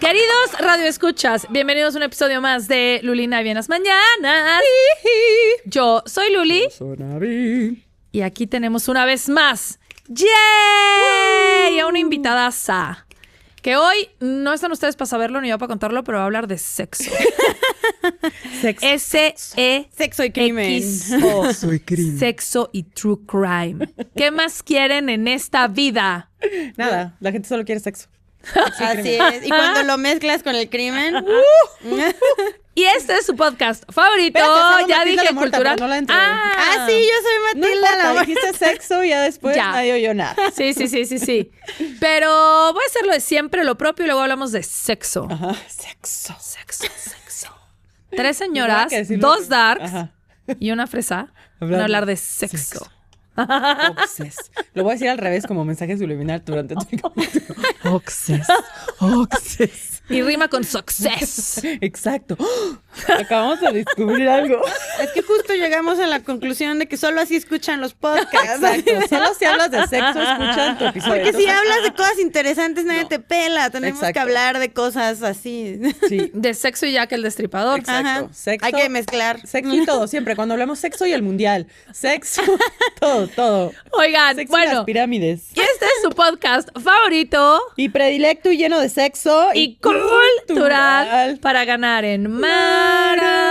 Queridos radioescuchas, bienvenidos a un episodio más de Luli Navi en las mañanas. Yo soy Luli. Yo soy Navi. Y aquí tenemos una vez más, ¡yay! A una invitadaza. Que hoy no están ustedes para saberlo ni yo para contarlo, pero va a hablar de sexo. Sexo y crimen. Soy crimen. Sexo y true crime. ¿Qué más quieren en esta vida? Nada, la gente solo quiere sexo. Así es. Y cuando lo mezclas con el crimen. Y este es su podcast favorito. Espérate, Ya Matilda dije la Muerta, cultural. pero no la entré. Sí, yo soy No Matilda la importa, Muerta. dijiste sexo y ya después Ya. nadie oyó nada. Sí. Pero voy a hacer lo de siempre, lo propio, y luego hablamos de sexo. Ajá, sexo. Sexo. Tres Igual señoras, que decirlo dos así. darks Ajá. y una fresa van Hablando a hablar de de sexo. Oxes. Lo voy a decir al revés como mensaje subliminal durante tu Oxes. Y rima con success. Exacto. Acabamos de descubrir algo. Es que justo llegamos a la conclusión de que solo así escuchan los podcasts. Exacto. Solo si hablas de sexo, escuchan tu episodio. Porque si Entonces, hablas de cosas interesantes, nadie No. te pela. Tenemos Exacto. que hablar de cosas así. sí. De sexo y Jack el Destripador. Exacto. Ajá. Sexo. Hay que mezclar. Sexo y todo, siempre. Cuando hablamos sexo y el mundial. Sexo, todo. Oigan, Sexo y las bueno, pirámides. y este es su podcast favorito Y predilecto y lleno de sexo. y cultural para ganar en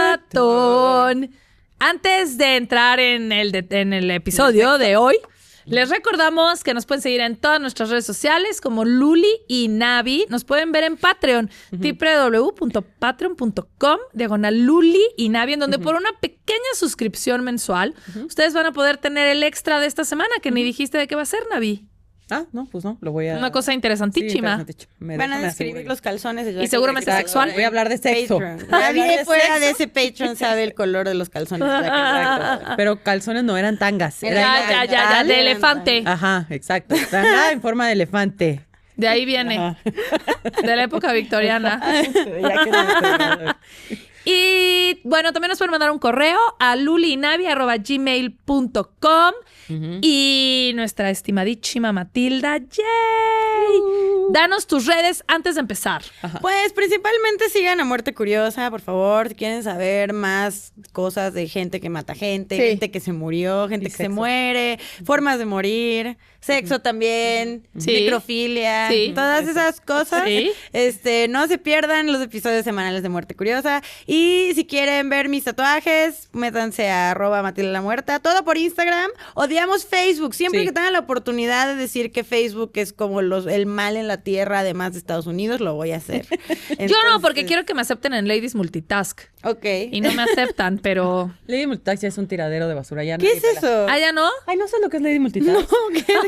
maratón. Antes de entrar en el episodio de hoy, les recordamos que nos pueden seguir en todas nuestras redes sociales como Luli y Navi. Nos pueden ver en Patreon, www.patreon.com/Luli y Navi, en donde por una pequeña suscripción mensual, ustedes van a poder tener el extra de esta semana, que ni dijiste de qué va a ser, Navi. Ah, no, pues no, lo voy a... Una cosa Sí, interesantísima. interesantísima. Van a Déjame describir asegurar. los calzones de Y seguramente Jack el sexual. Voy a hablar de sexo. Patreon. Voy a hablar Nadie de fuera de sexo. ese Patreon sabe el color de los calzones. Exacto. Pero calzones no eran tangas. Era- Ya, de elefante. Ajá, exacto. Tanga en forma de elefante. De ahí viene, Ajá. de la época victoriana. Ya que no. Y bueno, también nos pueden mandar un correo a lulinavi@gmail.com y nuestra estimadísima Matilda, ¡yay! Danos tus redes antes de empezar. Pues principalmente sigan a Muerte Curiosa, por favor, si quieren saber más cosas de gente que mata gente, Sí. gente que se murió, gente Y que se sexo. muere, formas de morir, sexo también, Sí. necrofilia, Sí. todas esas cosas. Sí. No se pierdan los episodios semanales de Muerte Curiosa. Y si quieren ver mis tatuajes, métanse a @Matilda la Muerta, todo por Instagram. Odiamos Facebook. Siempre Sí. que tengan la oportunidad de decir que Facebook es como el mal en la tierra, además de Estados Unidos, lo voy a hacer. Yo no, porque quiero que me acepten en Ladies Multitask. Ok. Y no me aceptan, pero... Lady Multitask ya es un tiradero de basura. Ya ¿Qué nadie es pela. eso? ¿Ah, ya no? Ay, no sé lo que es Lady Multitask.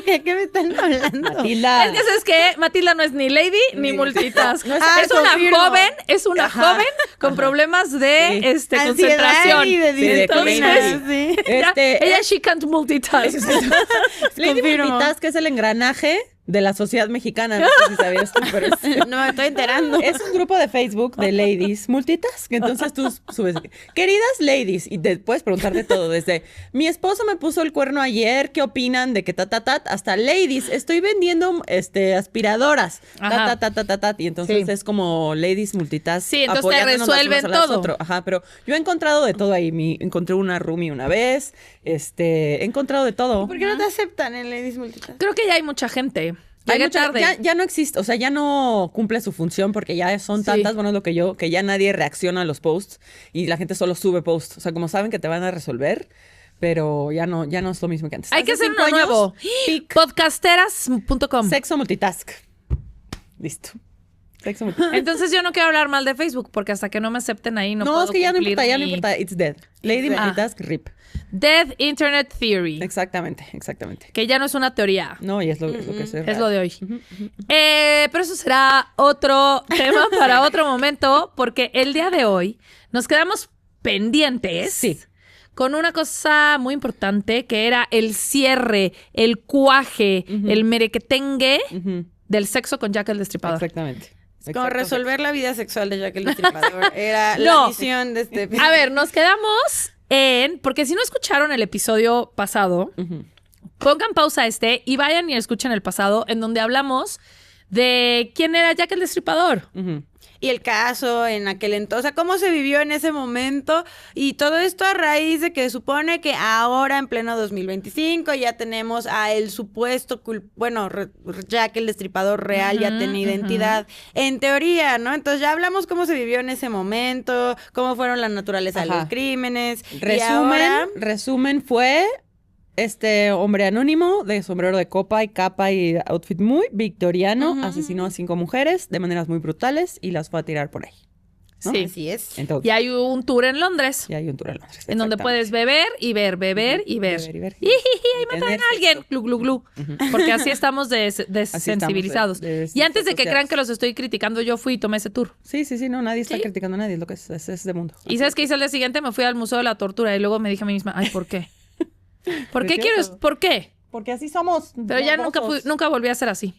¿Qué me están hablando? Matilda. Es que, ¿sabes qué? Matilda no es ni lady ni multitask. No es- es una confirmo. joven con problemas de Sí. Ansiedad concentración. y de Sí, de disciplina, community. sí. Ella she can't multitask. Lady Confirmo. Multitask es el engranaje de la sociedad mexicana. No sé si sabías tú, pero No me estoy enterando. es un grupo de Facebook de ladies multitask. Entonces tú subes, queridas ladies, y te puedes preguntar de todo, desde mi esposo me puso el cuerno ayer, ¿qué opinan de que hasta ladies, estoy vendiendo aspiradoras, Ajá. y entonces Sí. es como ladies multitask. Sí, entonces te apoyándonos las resuelven unas a las todo. otras. Ajá, pero yo he encontrado de todo ahí. Encontré una roomie una vez, he encontrado de todo. ¿Por qué no te aceptan en Ladies Multitask? Creo que ya hay mucha gente. Hay Llegué mucha- tarde. ya no existe, o sea, ya no cumple su función porque ya son Sí. tantas, bueno, es lo que ya nadie reacciona a los posts y la gente solo sube posts. O sea, como saben que te van a resolver, pero ya no es lo mismo que antes. Hay que Hace hacer 5 uno años, nuevo. pic, Podcasteras.com. sexo multitask. Listo. Sexo multitask. Entonces yo no quiero hablar mal de Facebook porque hasta que no me acepten ahí no, No, puedo es que ya no cumplir importa, mi It's dead. Lady dead. multitask, RIP. Dead Internet Theory. Exactamente. Que ya no es una teoría. No, y es lo que es. Es lo de hoy. Pero eso será otro tema para otro momento, porque el día de hoy nos quedamos pendientes Sí. con una cosa muy importante que era el cierre, el cuaje, el merequetengue Ujú, del sexo con Jack el Destripador. exactamente. Como Exacto. resolver la vida sexual de Jack el Destripador. Era No. la misión de este episodio. A ver, nos quedamos porque si no escucharon el episodio pasado, Ujú. pongan pausa y vayan y escuchen el pasado, en donde hablamos de quién era Jack el Destripador. Ujú. Y el caso en aquel entonces, o sea, cómo se vivió en ese momento y todo esto a raíz de que supone que ahora en pleno 2025 ya tenemos a el supuesto, Jack el Destripador real ya tiene identidad en teoría, ¿no? Entonces ya hablamos cómo se vivió en ese momento, cómo fueron la naturaleza de los crímenes. Resumen fue este hombre anónimo de sombrero de copa y capa y outfit muy victoriano, asesinó a 5 mujeres de maneras muy brutales y las fue a tirar por ahí, ¿no? Sí. Así es. Entonces, Y hay un tour en Londres. y hay un tour en Londres. En donde puedes beber y ver, beber y ver. Beber y ver. ¡Ijiji! Ahí mataron Tener a alguien. Glu, glu, glu. Porque así estamos desensibilizados. Y antes de que crean que los estoy criticando, yo fui y tomé ese tour. Sí, no, nadie está ¿Sí? criticando a nadie, es lo que es de mundo. ¿Y sabes qué hice al día siguiente? Me fui al Museo de la Tortura y luego me dije a mí misma, ay, ¿por qué? ¿Por qué Precioso. quiero? ¿Por qué? Porque así somos. Pero ya morbosos. nunca volví a ser así.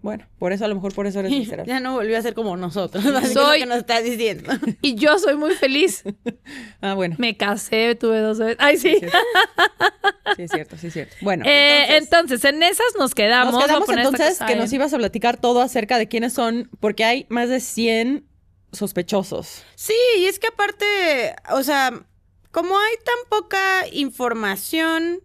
Bueno, a lo mejor por eso eres miserable. Ya no volvió a ser como nosotros, así que es lo que nos estás diciendo. Y yo soy muy feliz. Ah, bueno. Me casé, tuve 2 bebés. Ay, sí. Sí, es cierto. Bueno, entonces, en esas nos quedamos. nos Voy a quedamos poner esta entonces cosa que en- nos ibas a platicar todo acerca de quiénes son, porque hay más de 100 sospechosos. Sí, y es que aparte, o sea, como hay tan poca información,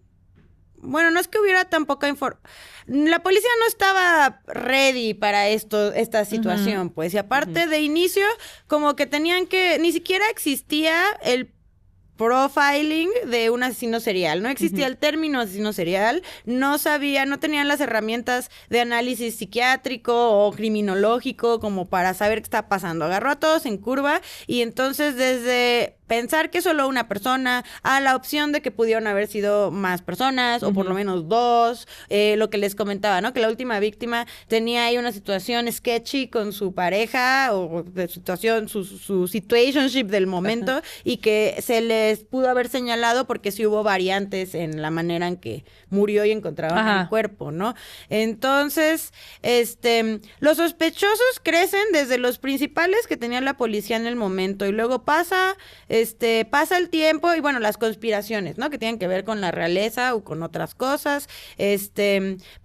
bueno, no es que hubiera tan poca información, la policía no estaba ready para esta situación, pues, y aparte de inicio, como que tenían que, ni siquiera existía el profiling de un asesino serial. No existía el término asesino serial, no tenían las herramientas de análisis psiquiátrico o criminológico como para saber qué está pasando. Agarró a todos en curva y entonces desde pensar que solo una persona, a la opción de que pudieron haber sido más personas, o por lo menos 2, lo que les comentaba, ¿no? Que la última víctima tenía ahí una situación sketchy con su pareja, o de situación, su situationship del momento, y que se les pudo haber señalado porque sí hubo variantes en la manera en que murió y encontraron el cuerpo, ¿no? Entonces, los sospechosos crecen desde los principales que tenía la policía en el momento, y luego pasa el tiempo y bueno, las conspiraciones, ¿no? Que tienen que ver con la realeza o con otras cosas.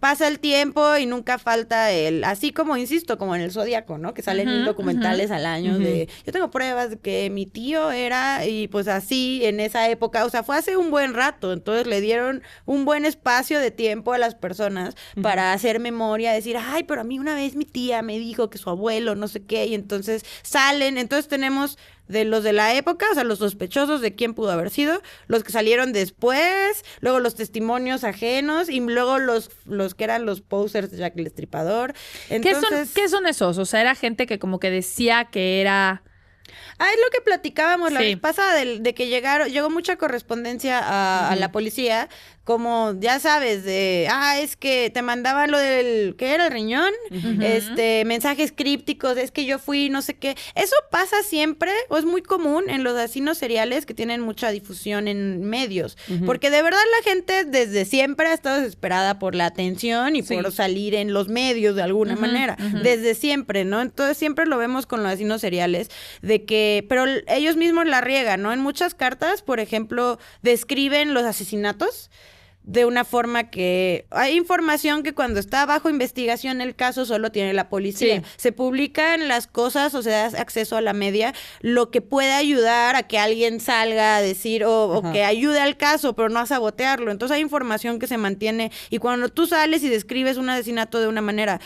Pasa el tiempo y nunca falta así como, insisto, como en el Zodíaco, ¿no? Que salen 1000 documentales al año de, yo tengo pruebas de que mi tío era, y pues así en esa época, o sea, fue hace un buen rato, entonces le dieron un buen espacio de tiempo a las personas para hacer memoria, decir, ay, pero a mí una vez mi tía me dijo que su abuelo, no sé qué, y entonces entonces tenemos de los de la época, o sea, los sospechosos de quién pudo haber sido, los que salieron después, luego los testimonios ajenos y luego los que eran los posters de Jack el Destripador. Entonces, ¿Qué son esos? O sea, era gente que como que decía que era... es lo que platicábamos la Sí. vez pasada, de que llegó mucha correspondencia a la policía, como ya sabes, es que te mandaban lo del, ¿qué era? El riñón, mensajes crípticos, es que yo fui, no sé qué. Eso pasa siempre, o es muy común en los asesinos seriales que tienen mucha difusión en medios, porque de verdad la gente desde siempre ha estado desesperada por la atención y por salir en los medios de alguna manera, desde siempre, ¿no? Entonces siempre lo vemos con los asesinos seriales, pero ellos mismos la riegan, ¿no? En muchas cartas, por ejemplo, describen los asesinatos de una forma que hay información que cuando está bajo investigación el caso solo tiene la policía. Sí. Se publican las cosas o se da acceso a la media, lo que puede ayudar a que alguien salga a decir o que ayude al caso, pero no a sabotearlo. Entonces hay información que se mantiene y cuando tú sales y describes un asesinato de una manera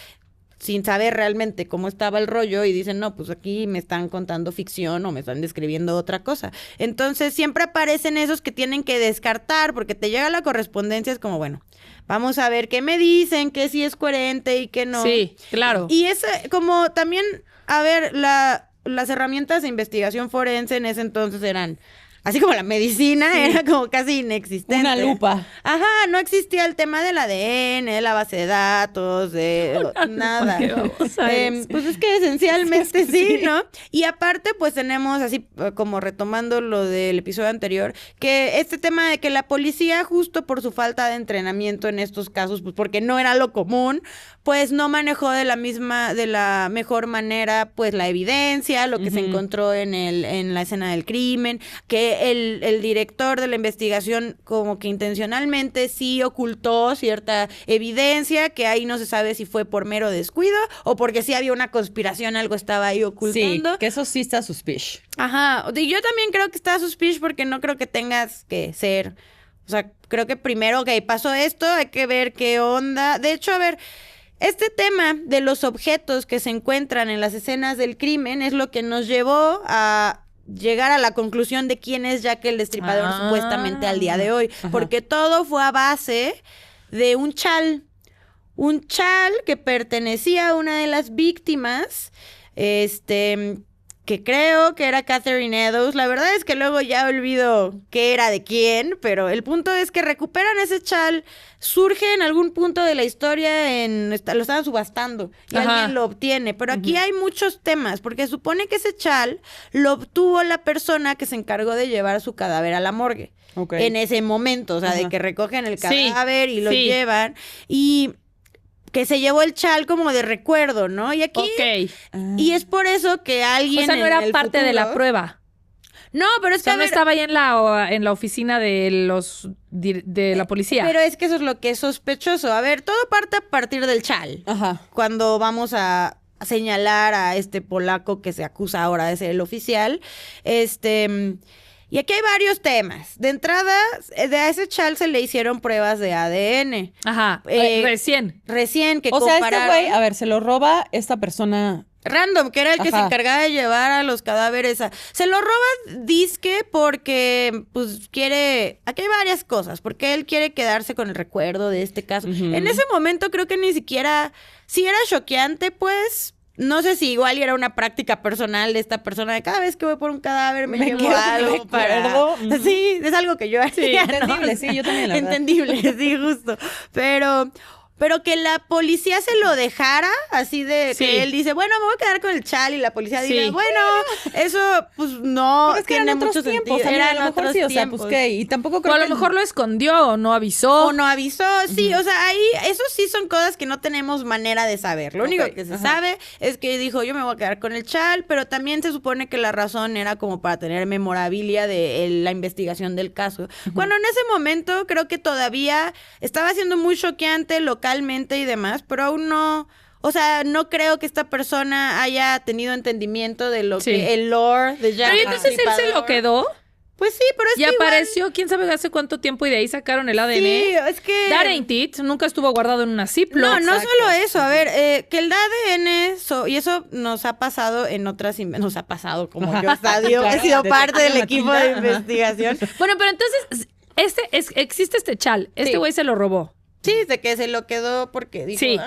sin saber realmente cómo estaba el rollo y dicen, no, pues aquí me están contando ficción o me están describiendo otra cosa. Entonces siempre aparecen esos que tienen que descartar porque te llega la correspondencia, es como, bueno, vamos a ver qué me dicen, qué sí es coherente y qué no. Sí, claro. Y es como también, a ver, las herramientas de investigación forense en ese entonces eran... Así como la medicina era como casi inexistente. Una lupa. Ajá, no existía el tema del ADN, de la base de datos, de nada. qué babosa eres. Pues es que esencialmente sí, ¿no? Y aparte, pues tenemos así como retomando lo del episodio anterior, que este tema de que la policía, justo por su falta de entrenamiento en estos casos, pues porque no era lo común, pues no manejó de la mejor manera, pues la evidencia, lo que se encontró en la escena del crimen, que que el director de la investigación como que intencionalmente sí ocultó cierta evidencia, que ahí no se sabe si fue por mero descuido o porque sí había una conspiración, algo estaba ahí Sí, ocultando. que eso sí está suspicious. Ajá, y yo también creo que está suspicious porque no creo que tengas que ser, o sea, creo que primero, ok, pasó esto, hay que ver qué onda. De hecho, a ver, este tema de los objetos que se encuentran en las escenas del crimen es lo que nos llevó a llegar a la conclusión de quién es Jack el Destripador supuestamente al día de hoy, porque todo fue a base de un chal que pertenecía a una de las víctimas, que creo que era Catherine Eddowes. La verdad es que luego ya olvido qué era de quién, pero el punto es que recuperan ese chal, surge en algún punto de la historia, lo estaban subastando y alguien lo obtiene, pero aquí hay muchos temas, porque supone que ese chal lo obtuvo la persona que se encargó de llevar su cadáver a la morgue. En ese momento, o sea, de que recogen el cadáver y lo llevan, y que se llevó el chal como de recuerdo, ¿no? Y aquí... Y es por eso que alguien... O sea, no era parte de la prueba. No, pero es que... no estaba ahí en la oficina de la policía. Pero es que eso es lo que es sospechoso. A ver, todo parte a partir del chal. Cuando vamos a señalar a este polaco que se acusa ahora de ser el oficial. Y aquí hay varios temas. De entrada, a ese chal se le hicieron pruebas de ADN. Recién que o sea, compararon. este güey, a ver, se lo roba esta persona... Random, que era el que se encargaba de llevar a los cadáveres se lo roba disque porque, pues, quiere... Aquí hay varias cosas. Porque él quiere quedarse con el recuerdo de este caso. En ese momento creo que ni siquiera... Sí era choqueante, pues... No sé si igual era una práctica personal de esta persona de cada vez que voy por un cadáver me llevo algo para... Sí, es algo que yo hacía. Sí, entendible, sí, yo también, la verdad. Entendible, sí, justo. Pero que la policía se lo dejara, así de que él dice, bueno, me voy a quedar con el chal, y la policía diga, bueno, eso pues no es que tiene eran mucho otros tiempos, sentido. Eran otros tiempos. O sea, pues qué, y tampoco creo a lo mejor lo escondió o no avisó. Sí, o sea, ahí, eso sí son cosas que no tenemos manera de saber. Lo único que se sabe es que dijo, yo me voy a quedar con el chal, pero también se supone que la razón era como para tener memorabilia de la investigación del caso. Cuando en ese momento creo que todavía estaba siendo muy choqueante localmente y demás, pero aún no... O sea, no creo que esta persona haya tenido entendimiento de lo que el lore de Jack. Pero entonces él se lo quedó. Pues sí, pero es y que apareció, quién sabe hace cuánto tiempo, y de ahí sacaron el ADN. Sí, es que... That ain't it. Nunca estuvo guardado en una Ziploc. No solo eso. A ver, que el ADN... y eso nos ha pasado en otras... Nos ha pasado como yo he sido parte del equipo de investigación. Bueno, pero entonces, existe este chal. Este güey se lo robó. Sí, de que se lo quedó porque dijo... Sí,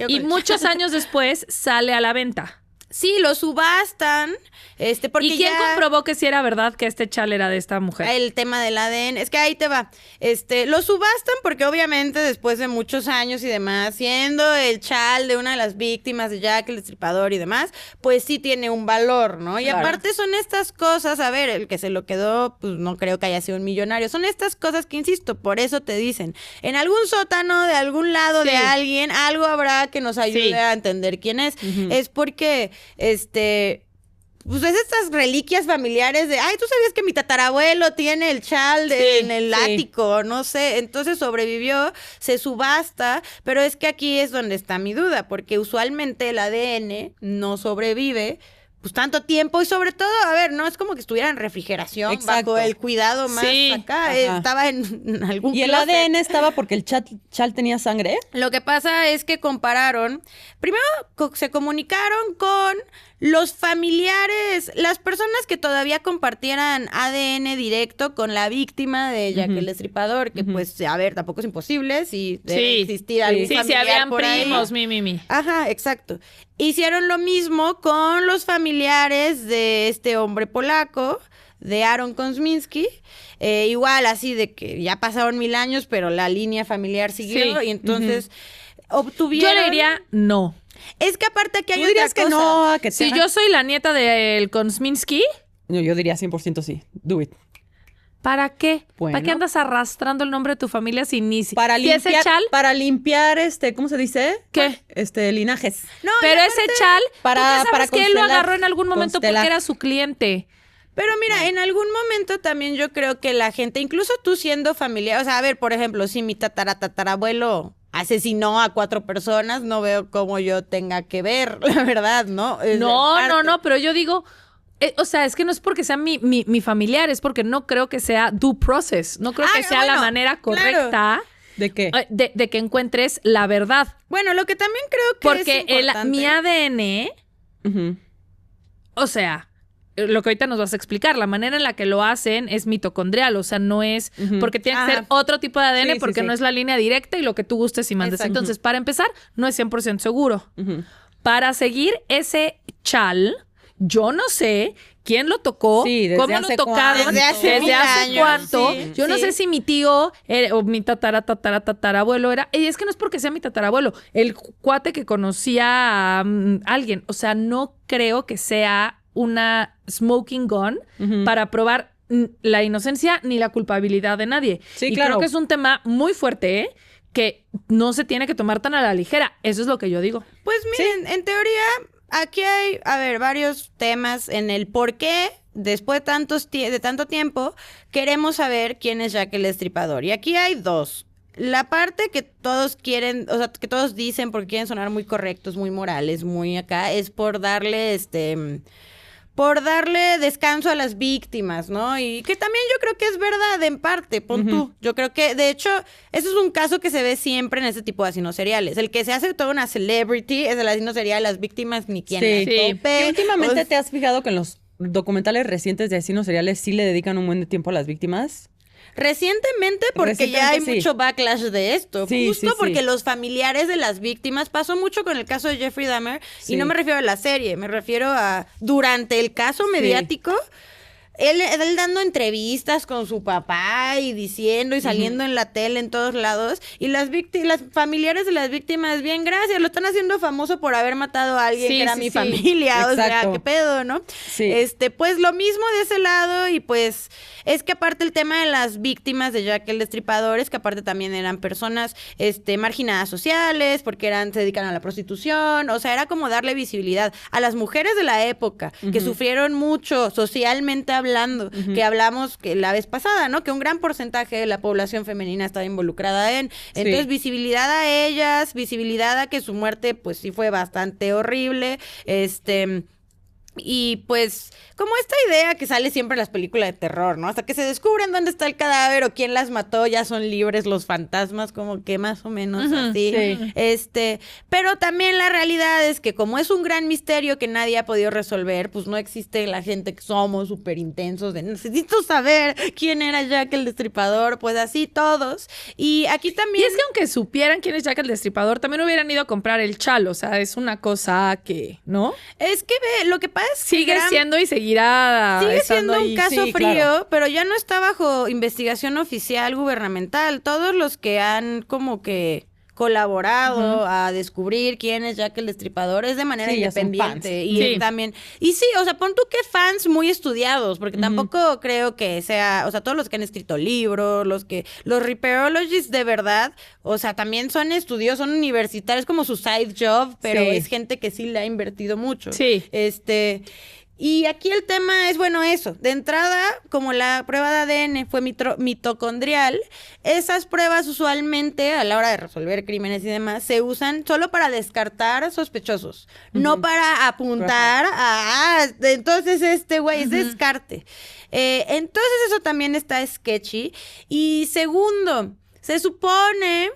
y muchos años después sale a la venta. Sí, lo subastan, porque ¿y quién comprobó que sí era verdad que este chal era de esta mujer? El tema del ADN, es que ahí te va. Lo subastan porque obviamente después de muchos años y demás, siendo el chal de una de las víctimas de Jack el Destripador y demás, pues sí tiene un valor, ¿no? Y aparte son estas cosas, a ver, el que se lo quedó, pues no creo que haya sido un millonario. Son estas cosas que, insisto, por eso te dicen, en algún sótano de algún lado de alguien, algo habrá que nos ayude a entender quién es. Es porque... pues es estas reliquias familiares de, ay, ¿tú sabías que mi tatarabuelo tiene el chal en el ático? No sé, entonces sobrevivió, se subasta, pero es que aquí es donde está mi duda, porque usualmente el ADN no sobrevive pues tanto tiempo, y sobre todo, a ver, no es como que estuviera en refrigeración, bajo el cuidado más acá, estaba en algún ¿Y el ADN estaba porque el chal tenía sangre? Lo que pasa es que compararon, primero se comunicaron con los familiares, las personas que todavía compartieran ADN directo con la víctima de Jack el Destripador, que pues, a ver, tampoco es imposible, si debe existir algún familiar si habían por primos, ahí. Ajá, exacto. Hicieron lo mismo con los familiares de este hombre polaco, de Aaron Kosminski, igual así de que ya pasaron 1000 años, pero la línea familiar siguió, y entonces obtuvieron... Yo le diría no. Es que aparte aquí hay otra cosa. Que no, que si yo soy la nieta del Kosminski... No, yo diría 100% sí. Do it. ¿Para qué? Bueno. ¿Para qué andas arrastrando el nombre de tu familia sin ni para limpiar, ese chal? Para limpiar, ¿cómo se dice? ¿Qué? Linajes. No, pero ese chal, para ¿tú qué sabes que él lo agarró en algún momento constelar. porque era su cliente? Pero mira, en algún momento también yo creo que la gente, incluso tú siendo familiar, o sea, a ver, por ejemplo, si mi tatarabuelo asesinó a 4 personas, no veo cómo yo tenga que ver, la verdad, ¿no? No, pero yo digo, o sea, es que no es porque sea mi familiar, es porque no creo que sea due process, no creo que sea la manera correcta. Claro. ¿De qué? De que encuentres la verdad. Bueno, lo que también creo que Porque es importante. mi ADN, Ujú. o sea, lo que ahorita nos vas a explicar, la manera en la que lo hacen es mitocondrial, o sea, no es porque tiene que ser otro tipo de ADN, Sí, porque no es la línea directa y lo que tú gustes y mandes. Exacto. Entonces, para empezar, no es 100% seguro. Ujú. Para seguir ese chal, yo no sé quién lo tocó, Sí, desde cómo lo hace tocaron, cuánto. Desde hace mil años, cuánto. sí, Yo no sí. sé si mi tío o mi tatarabuelo era. Y es que no es porque sea mi tatarabuelo, el cuate que conocía a alguien. O sea, no creo que sea una smoking gun para probar la inocencia ni la culpabilidad de nadie. Sí, y claro. creo que es un tema muy fuerte, ¿eh? Que no se tiene que tomar tan a la ligera. Eso es lo que yo digo. Pues miren, en teoría, aquí hay, a ver, varios temas en el por qué, después de tanto tiempo, queremos saber quién es Jack el Destripador. Y aquí hay 2. La parte que todos quieren, o sea, que todos dicen porque quieren sonar muy correctos, muy morales, muy acá, es por darle descanso a las víctimas, ¿no? Y que también yo creo que es verdad en parte, pon tú. Yo creo que, de hecho, eso es un caso que se ve siempre en este tipo de asesinos seriales. El que se hace toda una celebrity es el asesino serial, las víctimas ni quien Sí. las tope. Y últimamente O sea, te has fijado que en los documentales recientes de asesinos seriales sí le dedican un buen de tiempo a las víctimas. Recientemente, porque ya hay Recientemente, sí. mucho backlash de esto. Sí, Justo sí, sí. porque los familiares de las víctimas, pasó mucho con el caso de Jeffrey Dahmer, Sí. y no me refiero a la serie, me refiero a durante el caso mediático. Él dando entrevistas con su papá y diciendo y saliendo en la tele en todos lados. Y las familiares de las víctimas, bien, gracias, lo están haciendo famoso por haber matado a alguien Sí, que era sí, mi sí. familia. O sea, Exacto. qué pedo, ¿no? Sí. Pues lo mismo de ese lado. Y pues es que aparte el tema de las víctimas de Jack el Destripador es que aparte también eran personas marginadas sociales, porque se dedican a la prostitución. O sea, era como darle visibilidad a las mujeres de la época que sufrieron mucho socialmente hablando, que hablamos que la vez pasada, ¿no? Que un gran porcentaje de la población femenina estaba involucrada en. Entonces, visibilidad a ellas, visibilidad a que su muerte, pues sí fue bastante horrible. Y pues, como esta idea que sale siempre en las películas de terror, ¿no? Hasta que se descubren dónde está el cadáver o quién las mató, ya son libres los fantasmas, como que más o menos así. Sí. Pero también la realidad es que como es un gran misterio que nadie ha podido resolver, pues no existe la gente que somos súper intensos de necesito saber quién era Jack el Destripador, pues así todos. Y aquí también... Y es que aunque supieran quién es Jack el Destripador, también hubieran ido a comprar el chal. O sea, es una cosa que, ¿no? Es que lo que pasa es que Sigue siendo y seguirá sigue estando siendo un ahí. caso Sí, frío, claro. pero ya no está bajo investigación oficial gubernamental. Todos los que han como que colaborado a descubrir quién es Jack el Destripador es de manera Sí, ya son independiente. fans. Y Sí. también, y sí, o sea, pon tú que fans muy estudiados, porque tampoco creo que sea, o sea, todos los que han escrito libros, los ripperologists de verdad, o sea, también son estudiosos, son universitarios, como su side job, pero Sí. es gente que sí le ha invertido mucho. Sí. Y aquí el tema es, bueno, eso. De entrada, como la prueba de ADN fue mitocondrial, esas pruebas usualmente, a la hora de resolver crímenes y demás, se usan solo para descartar sospechosos, no para apuntar a, entonces este güey es descarte. Entonces eso también está sketchy. Y segundo, se supone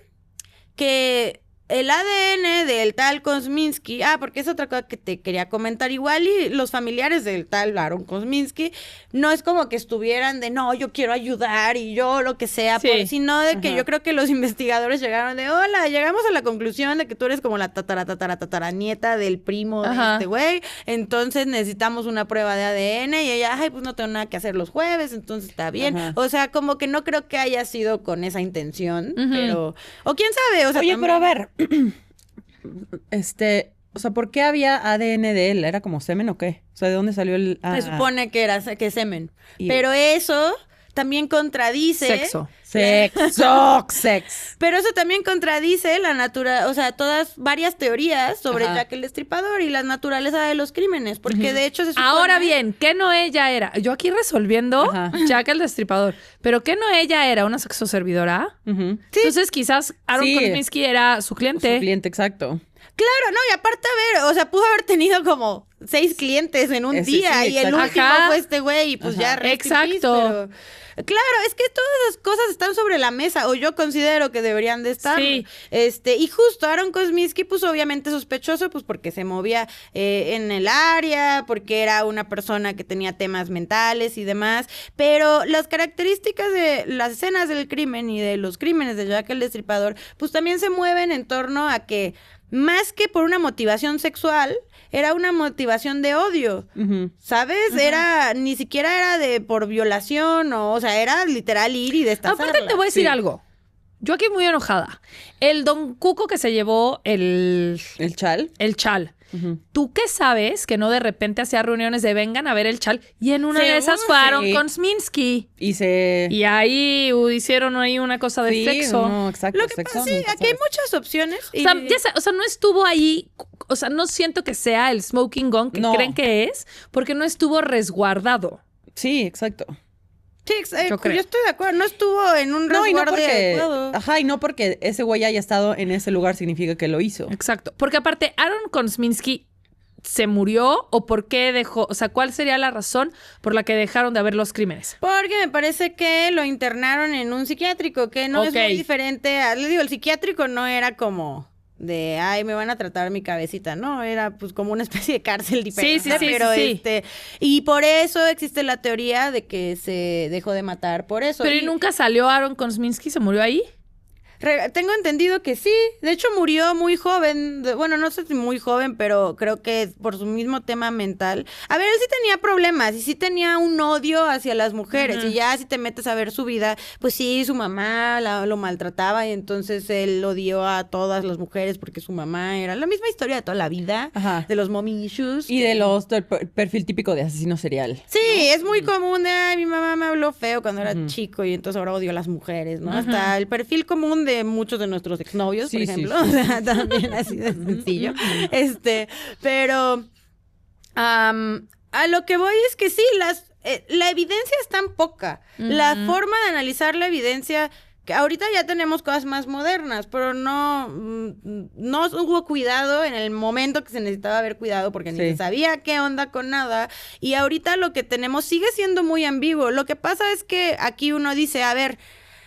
que el ADN del tal Kosminski, porque es otra cosa que te quería comentar, igual y los familiares del tal Aaron Kosminski no es como que estuvieran de no, yo quiero ayudar y yo lo que sea, Sí. sino de que yo creo que los investigadores llegaron de hola, llegamos a la conclusión de que tú eres como la tataranieta del primo de Ajá. este güey, entonces necesitamos una prueba de ADN y ella, ay, pues no tengo nada que hacer los jueves, entonces está bien. Ajá. O sea, como que no creo que haya sido con esa intención, pero, o quién sabe, o sea, Oye, también- pero a ver, o sea, ¿por qué había ADN de él? ¿Era como semen o qué? O sea, ¿de dónde salió el...? Se supone que era que semen. Y- Pero eso también contradice... Sexo. Sex. Pero eso también contradice varias teorías sobre Jack el Destripador y la naturaleza de los crímenes, porque de hecho se supone... Ahora bien, ¿qué no ella era? Yo aquí resolviendo Jack el Destripador, pero ¿qué no ella era? ¿Una sexoservidora? Ujú. Sí. Entonces quizás Aaron Kosminski era su cliente. Su cliente, exacto. Claro, no, y aparte, pudo haber tenido como 6 clientes en un día y el último fue este güey y pues ya rest in peace, pero... Claro, es que todas esas cosas están sobre la mesa, o yo considero que deberían de estar. Sí. Y justo Aaron Kosminski, pues obviamente sospechoso, pues porque se movía en el área, porque era una persona que tenía temas mentales y demás, pero las características de las escenas del crimen y de los crímenes de Jack el Destripador, pues también se mueven en torno a que, más que por una motivación sexual, era una motivación de odio, ¿sabes? Ni siquiera era por violación, o sea, era literal ir y destazarla. Aparte te voy a decir algo. Yo aquí muy enojada. El Don Cuco que se llevó el chal. El chal. ¿Tú qué sabes que no de repente hacía reuniones de vengan a ver el chal? Y en una de esas fue Aaron Kosminski. Y ahí hicieron ahí una cosa de sexo. No, exacto. Lo que pasa, aquí hay muchas opciones. O sea, no estuvo ahí. O sea, no siento que sea el smoking gun que creen que es, porque no estuvo resguardado. Sí, exacto. Sí, yo estoy de acuerdo. No estuvo en un resguardo adecuado. Ajá, y no porque ese güey haya estado en ese lugar significa que lo hizo. Exacto. Porque aparte, Aaron Kosminski se murió o por qué dejó, o sea, ¿cuál sería la razón por la que dejaron de haber los crímenes? Porque me parece que lo internaron en un psiquiátrico, que no es muy diferente les digo, el psiquiátrico no era como de, ay, me van a tratar mi cabecita, no, era pues como una especie de cárcel diferente. Sí. Y por eso existe la teoría de que se dejó de matar por eso. Pero nunca salió Aaron Kosminski, ¿se murió ahí? Tengo entendido que sí. De hecho, murió muy joven. Bueno, no sé si muy joven, pero creo que por su mismo tema mental. A ver, él sí tenía problemas y sí tenía un odio hacia las mujeres. Y ya si te metes a ver su vida, pues sí, su mamá lo maltrataba y entonces él odió a todas las mujeres porque su mamá era la misma historia de toda la vida. De los mommy issues. Y del perfil típico de asesino serial. Sí, ¿no? Es muy común de, ay, mi mamá me habló feo cuando era chico y entonces ahora odio a las mujeres, ¿no? Hasta el perfil común de muchos de nuestros exnovios, por ejemplo. O sea, también así de sencillo. Pero a lo que voy es que sí, la evidencia es tan poca. La forma de analizar la evidencia, que ahorita ya tenemos cosas más modernas, pero no hubo cuidado en el momento que se necesitaba haber cuidado porque ni se sabía qué onda con nada. Y ahorita lo que tenemos sigue siendo muy ambiguo. Lo que pasa es que aquí uno dice, a ver,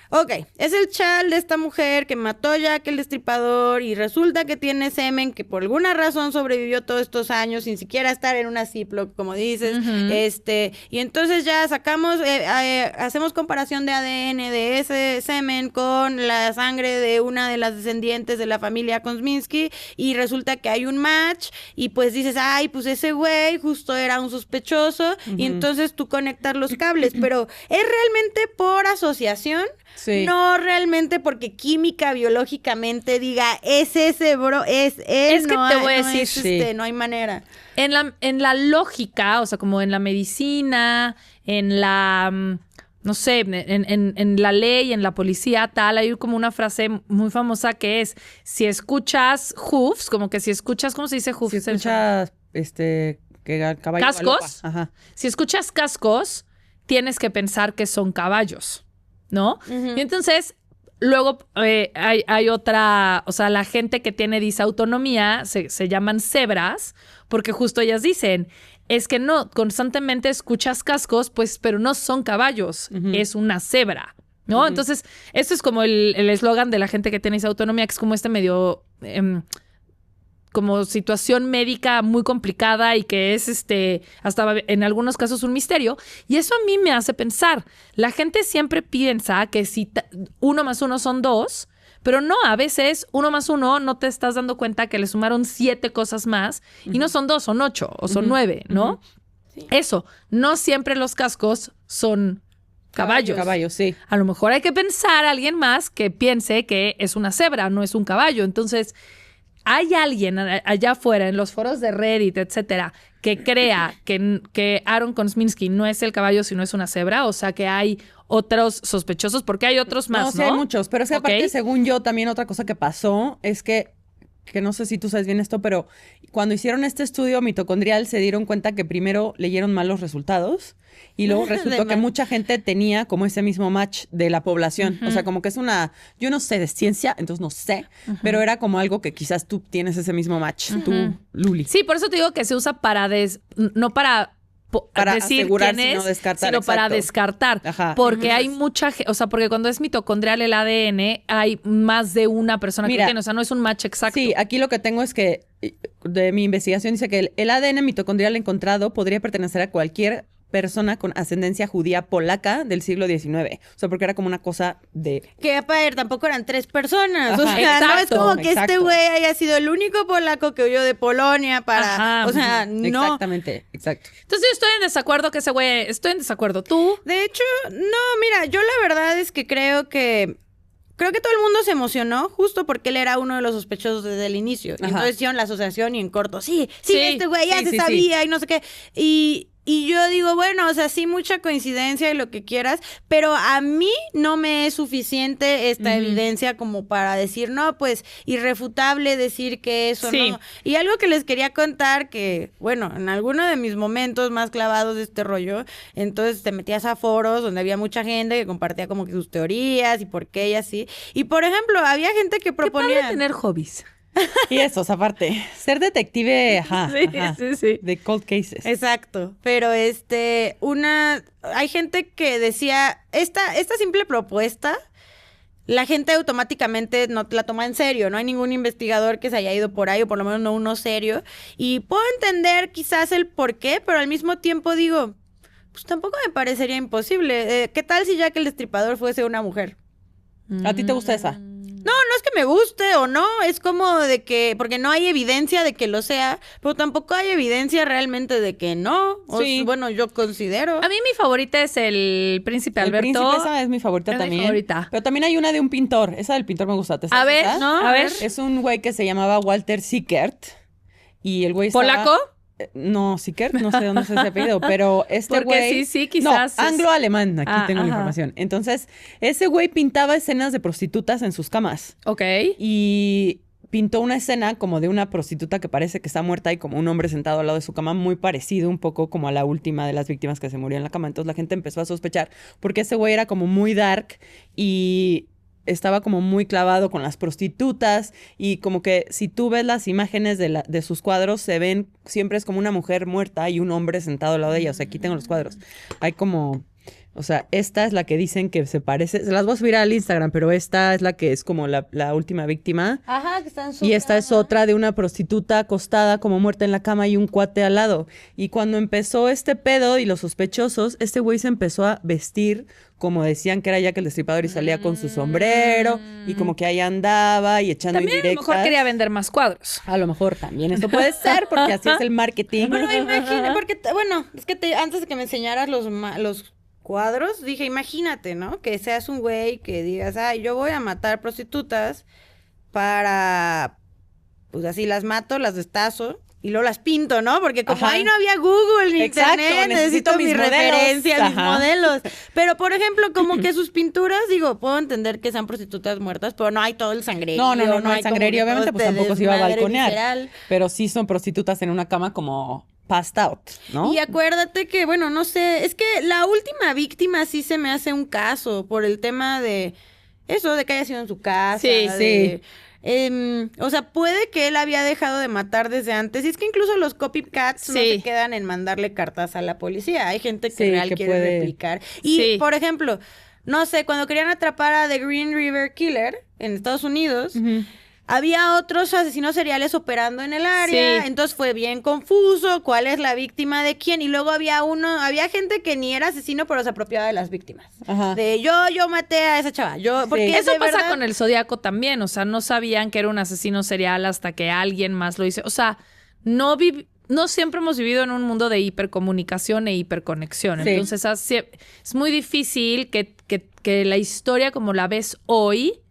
ok, es el chal de esta mujer que mató a Jack el Destripador y resulta que tiene semen que por alguna razón sobrevivió todos estos años sin siquiera estar en una Ziploc, como dices. Y entonces ya sacamos, hacemos comparación de ADN de ese semen con la sangre de una de las descendientes de la familia Kosminski y resulta que hay un match y pues dices, ay, pues ese güey justo era un sospechoso y entonces tú conectas los cables, pero ¿es realmente por asociación? Sí. No realmente porque química, biológicamente diga, es ese, bro, es él. Es que te voy a decir, no hay manera. En la lógica, o sea, como en la medicina, en la, no sé, en la ley, en la policía, tal, hay como una frase muy famosa que es, si escuchas hoofs, como que si escuchas, ¿cómo se dice hoofs? Si escuchas, caballo cascos, si escuchas cascos, tienes que pensar que son caballos, ¿no? Y entonces, luego hay otra, o sea, la gente que tiene disautonomía se llaman cebras, porque justo ellas dicen, es que no, constantemente escuchas cascos, pues, pero no son caballos, es una cebra, ¿no? Entonces, esto es como el eslogan de la gente que tiene disautonomía, que es como medio... como situación médica muy complicada y que es hasta en algunos casos un misterio. Y eso a mí me hace pensar. La gente siempre piensa que si 1 más 1 son 2, pero no, a veces 1 más 1 no te estás dando cuenta que le sumaron 7 cosas más y no son 2, son 8 o son 9, ¿no? Sí. Eso, no siempre los cascos son caballos. Caballos, sí. A lo mejor hay que pensar a alguien más que piense que es una cebra, no es un caballo. Entonces... hay alguien allá afuera en los foros de Reddit, etcétera, que crea que Aaron Kosminski no es el caballo, sino es una cebra, o sea, que hay otros sospechosos, porque hay otros más, ¿no? Sí, hay muchos, pero es que aparte, según yo, también otra cosa que pasó es que no sé si tú sabes bien esto, pero cuando hicieron este estudio mitocondrial se dieron cuenta que primero leyeron mal los resultados y luego resultó que mucha gente tenía como ese mismo match de la población. O sea, como que es yo no sé de ciencia, entonces no sé, pero era como algo que quizás tú tienes ese mismo match, tú, Luli. Sí, por eso te digo que se usa no para decir asegurar, quién sino es, descartar, sino para exacto. descartar. Ajá. Porque hay mucha gente, o sea, porque cuando es mitocondrial el ADN, hay más de una persona que tiene, o sea, no es un match exacto. Sí, aquí lo que tengo es que de mi investigación dice que el ADN mitocondrial encontrado podría pertenecer a cualquier persona con ascendencia judía polaca del siglo XIX. O sea, porque era como una cosa de... Que, padre, tampoco eran 3 personas. Ajá. O sea, no es Exacto, como que este exacto. güey haya sido el único polaco que huyó de Polonia para... Ajá. O sea, no. Exactamente, exacto. Entonces yo estoy en desacuerdo que ese güey, estoy en desacuerdo. ¿Tú? De hecho, no, mira, yo la verdad es que creo que todo el mundo se emocionó justo porque él era uno de los sospechosos desde el inicio. Y Ajá. entonces hicieron la asociación y en corto, sí, Sí, este güey ya sí, se sí, sabía y no sé qué. Y yo digo, bueno, o sea, sí, mucha coincidencia y lo que quieras, pero a mí no me es suficiente esta evidencia como para decir, no, pues, irrefutable decir que eso Sí. no. Y algo que les quería contar que, bueno, en alguno de mis momentos más clavados de este rollo, entonces te metías a foros donde había mucha gente que compartía como que sus teorías y por qué y así. Y, por ejemplo, había gente que Qué proponía... padre tener hobbies. Y eso, aparte, ser detective, Sí. de cold cases. Exacto, pero hay gente que decía, esta simple propuesta, la gente automáticamente no la toma en serio, no hay ningún investigador que se haya ido por ahí, o por lo menos no uno serio, y puedo entender quizás el por qué, pero al mismo tiempo digo, pues tampoco me parecería imposible. ¿Qué tal si Jack el Destripador fuese una mujer? ¿A ti te gusta esa? No es que me guste o no, es como de que, porque no hay evidencia de que lo sea, pero tampoco hay evidencia realmente de que no. Sí. Bueno, yo considero. A mí mi favorita es el Príncipe El Alberto. príncipe, esa es mi favorita Es mi también. favorita. Pero también hay una de un pintor. Esa del pintor me gusta. ¿Te sabes A ver, esa? ¿no? A ver. Es un güey que se llamaba Walter Sickert. Y el güey estaba... ¿Polaco? No, Sickert, no sé dónde es ese apellido, pero este Porque güey... sí, quizás No, es- anglo-alemán, aquí tengo la ajá. información. Entonces, ese güey pintaba escenas de prostitutas en sus camas. Ok. Y pintó una escena como de una prostituta que parece que está muerta y como un hombre sentado al lado de su cama, muy parecido un poco como a la última de las víctimas que se murió en la cama. Entonces la gente empezó a sospechar porque ese güey era como muy dark y estaba como muy clavado con las prostitutas y como que si tú ves las imágenes de sus cuadros se ven, siempre es como una mujer muerta y un hombre sentado al lado de ella. O sea, aquí tengo los cuadros. Hay como... O sea, esta es la que dicen que se parece. Se las voy a subir al Instagram, pero esta es la que es como la última víctima. Ajá, que están Y esta es otra de una prostituta acostada como muerta en la cama y un cuate al lado. Y cuando empezó este pedo y los sospechosos, este güey se empezó a vestir como decían que era Jack el Destripador y salía con su sombrero y como que ahí andaba y echando También a lo indirectas. mejor quería vender más cuadros. A lo mejor también esto puede ser porque así es el marketing. Bueno, imagina, porque, bueno, es que antes de que me enseñaras los cuadros, dije, imagínate, ¿no? Que seas un güey que digas, ay, yo voy a matar prostitutas para, pues así las mato, las destazo y luego las pinto, ¿no? Porque como Ajá. ahí no había Google ni Exacto, internet, necesito necesito mis mis modelos. referencias, mis Ajá. modelos. Pero, por ejemplo, como que sus pinturas, digo, puedo entender que sean prostitutas muertas, pero no hay todo el sangrerío. No, hay el como sangrerío que obviamente todo pues este tampoco se iba a desmadre balconear. visceral. Pero sí son prostitutas en una cama como passed out, ¿no? Y acuérdate que, bueno, no sé, es que la última víctima sí se me hace un caso por el tema de eso, de que haya sido en su casa. Sí, de, o sea, puede que él había dejado de matar desde antes. Y es que incluso los copycats no Sí. se quedan en mandarle cartas a la policía. Hay gente que Sí, real que quiere puede- replicar. Y, Sí. por ejemplo, no sé, cuando querían atrapar a The Green River Killer en Estados Unidos... Ujú. Había otros asesinos seriales operando en el área, Sí. entonces fue bien confuso cuál es la víctima de quién. Y luego había gente que ni era asesino, pero se apropiaba de las víctimas. Ajá. De yo maté a esa chava. Porque Eso de pasa verdad- con el Zodíaco también, o sea, no sabían que era un asesino serial hasta que alguien más lo hizo. O sea, no siempre hemos vivido en un mundo de hipercomunicación e hiperconexión. Sí. Entonces, es muy difícil que la historia como la ves hoy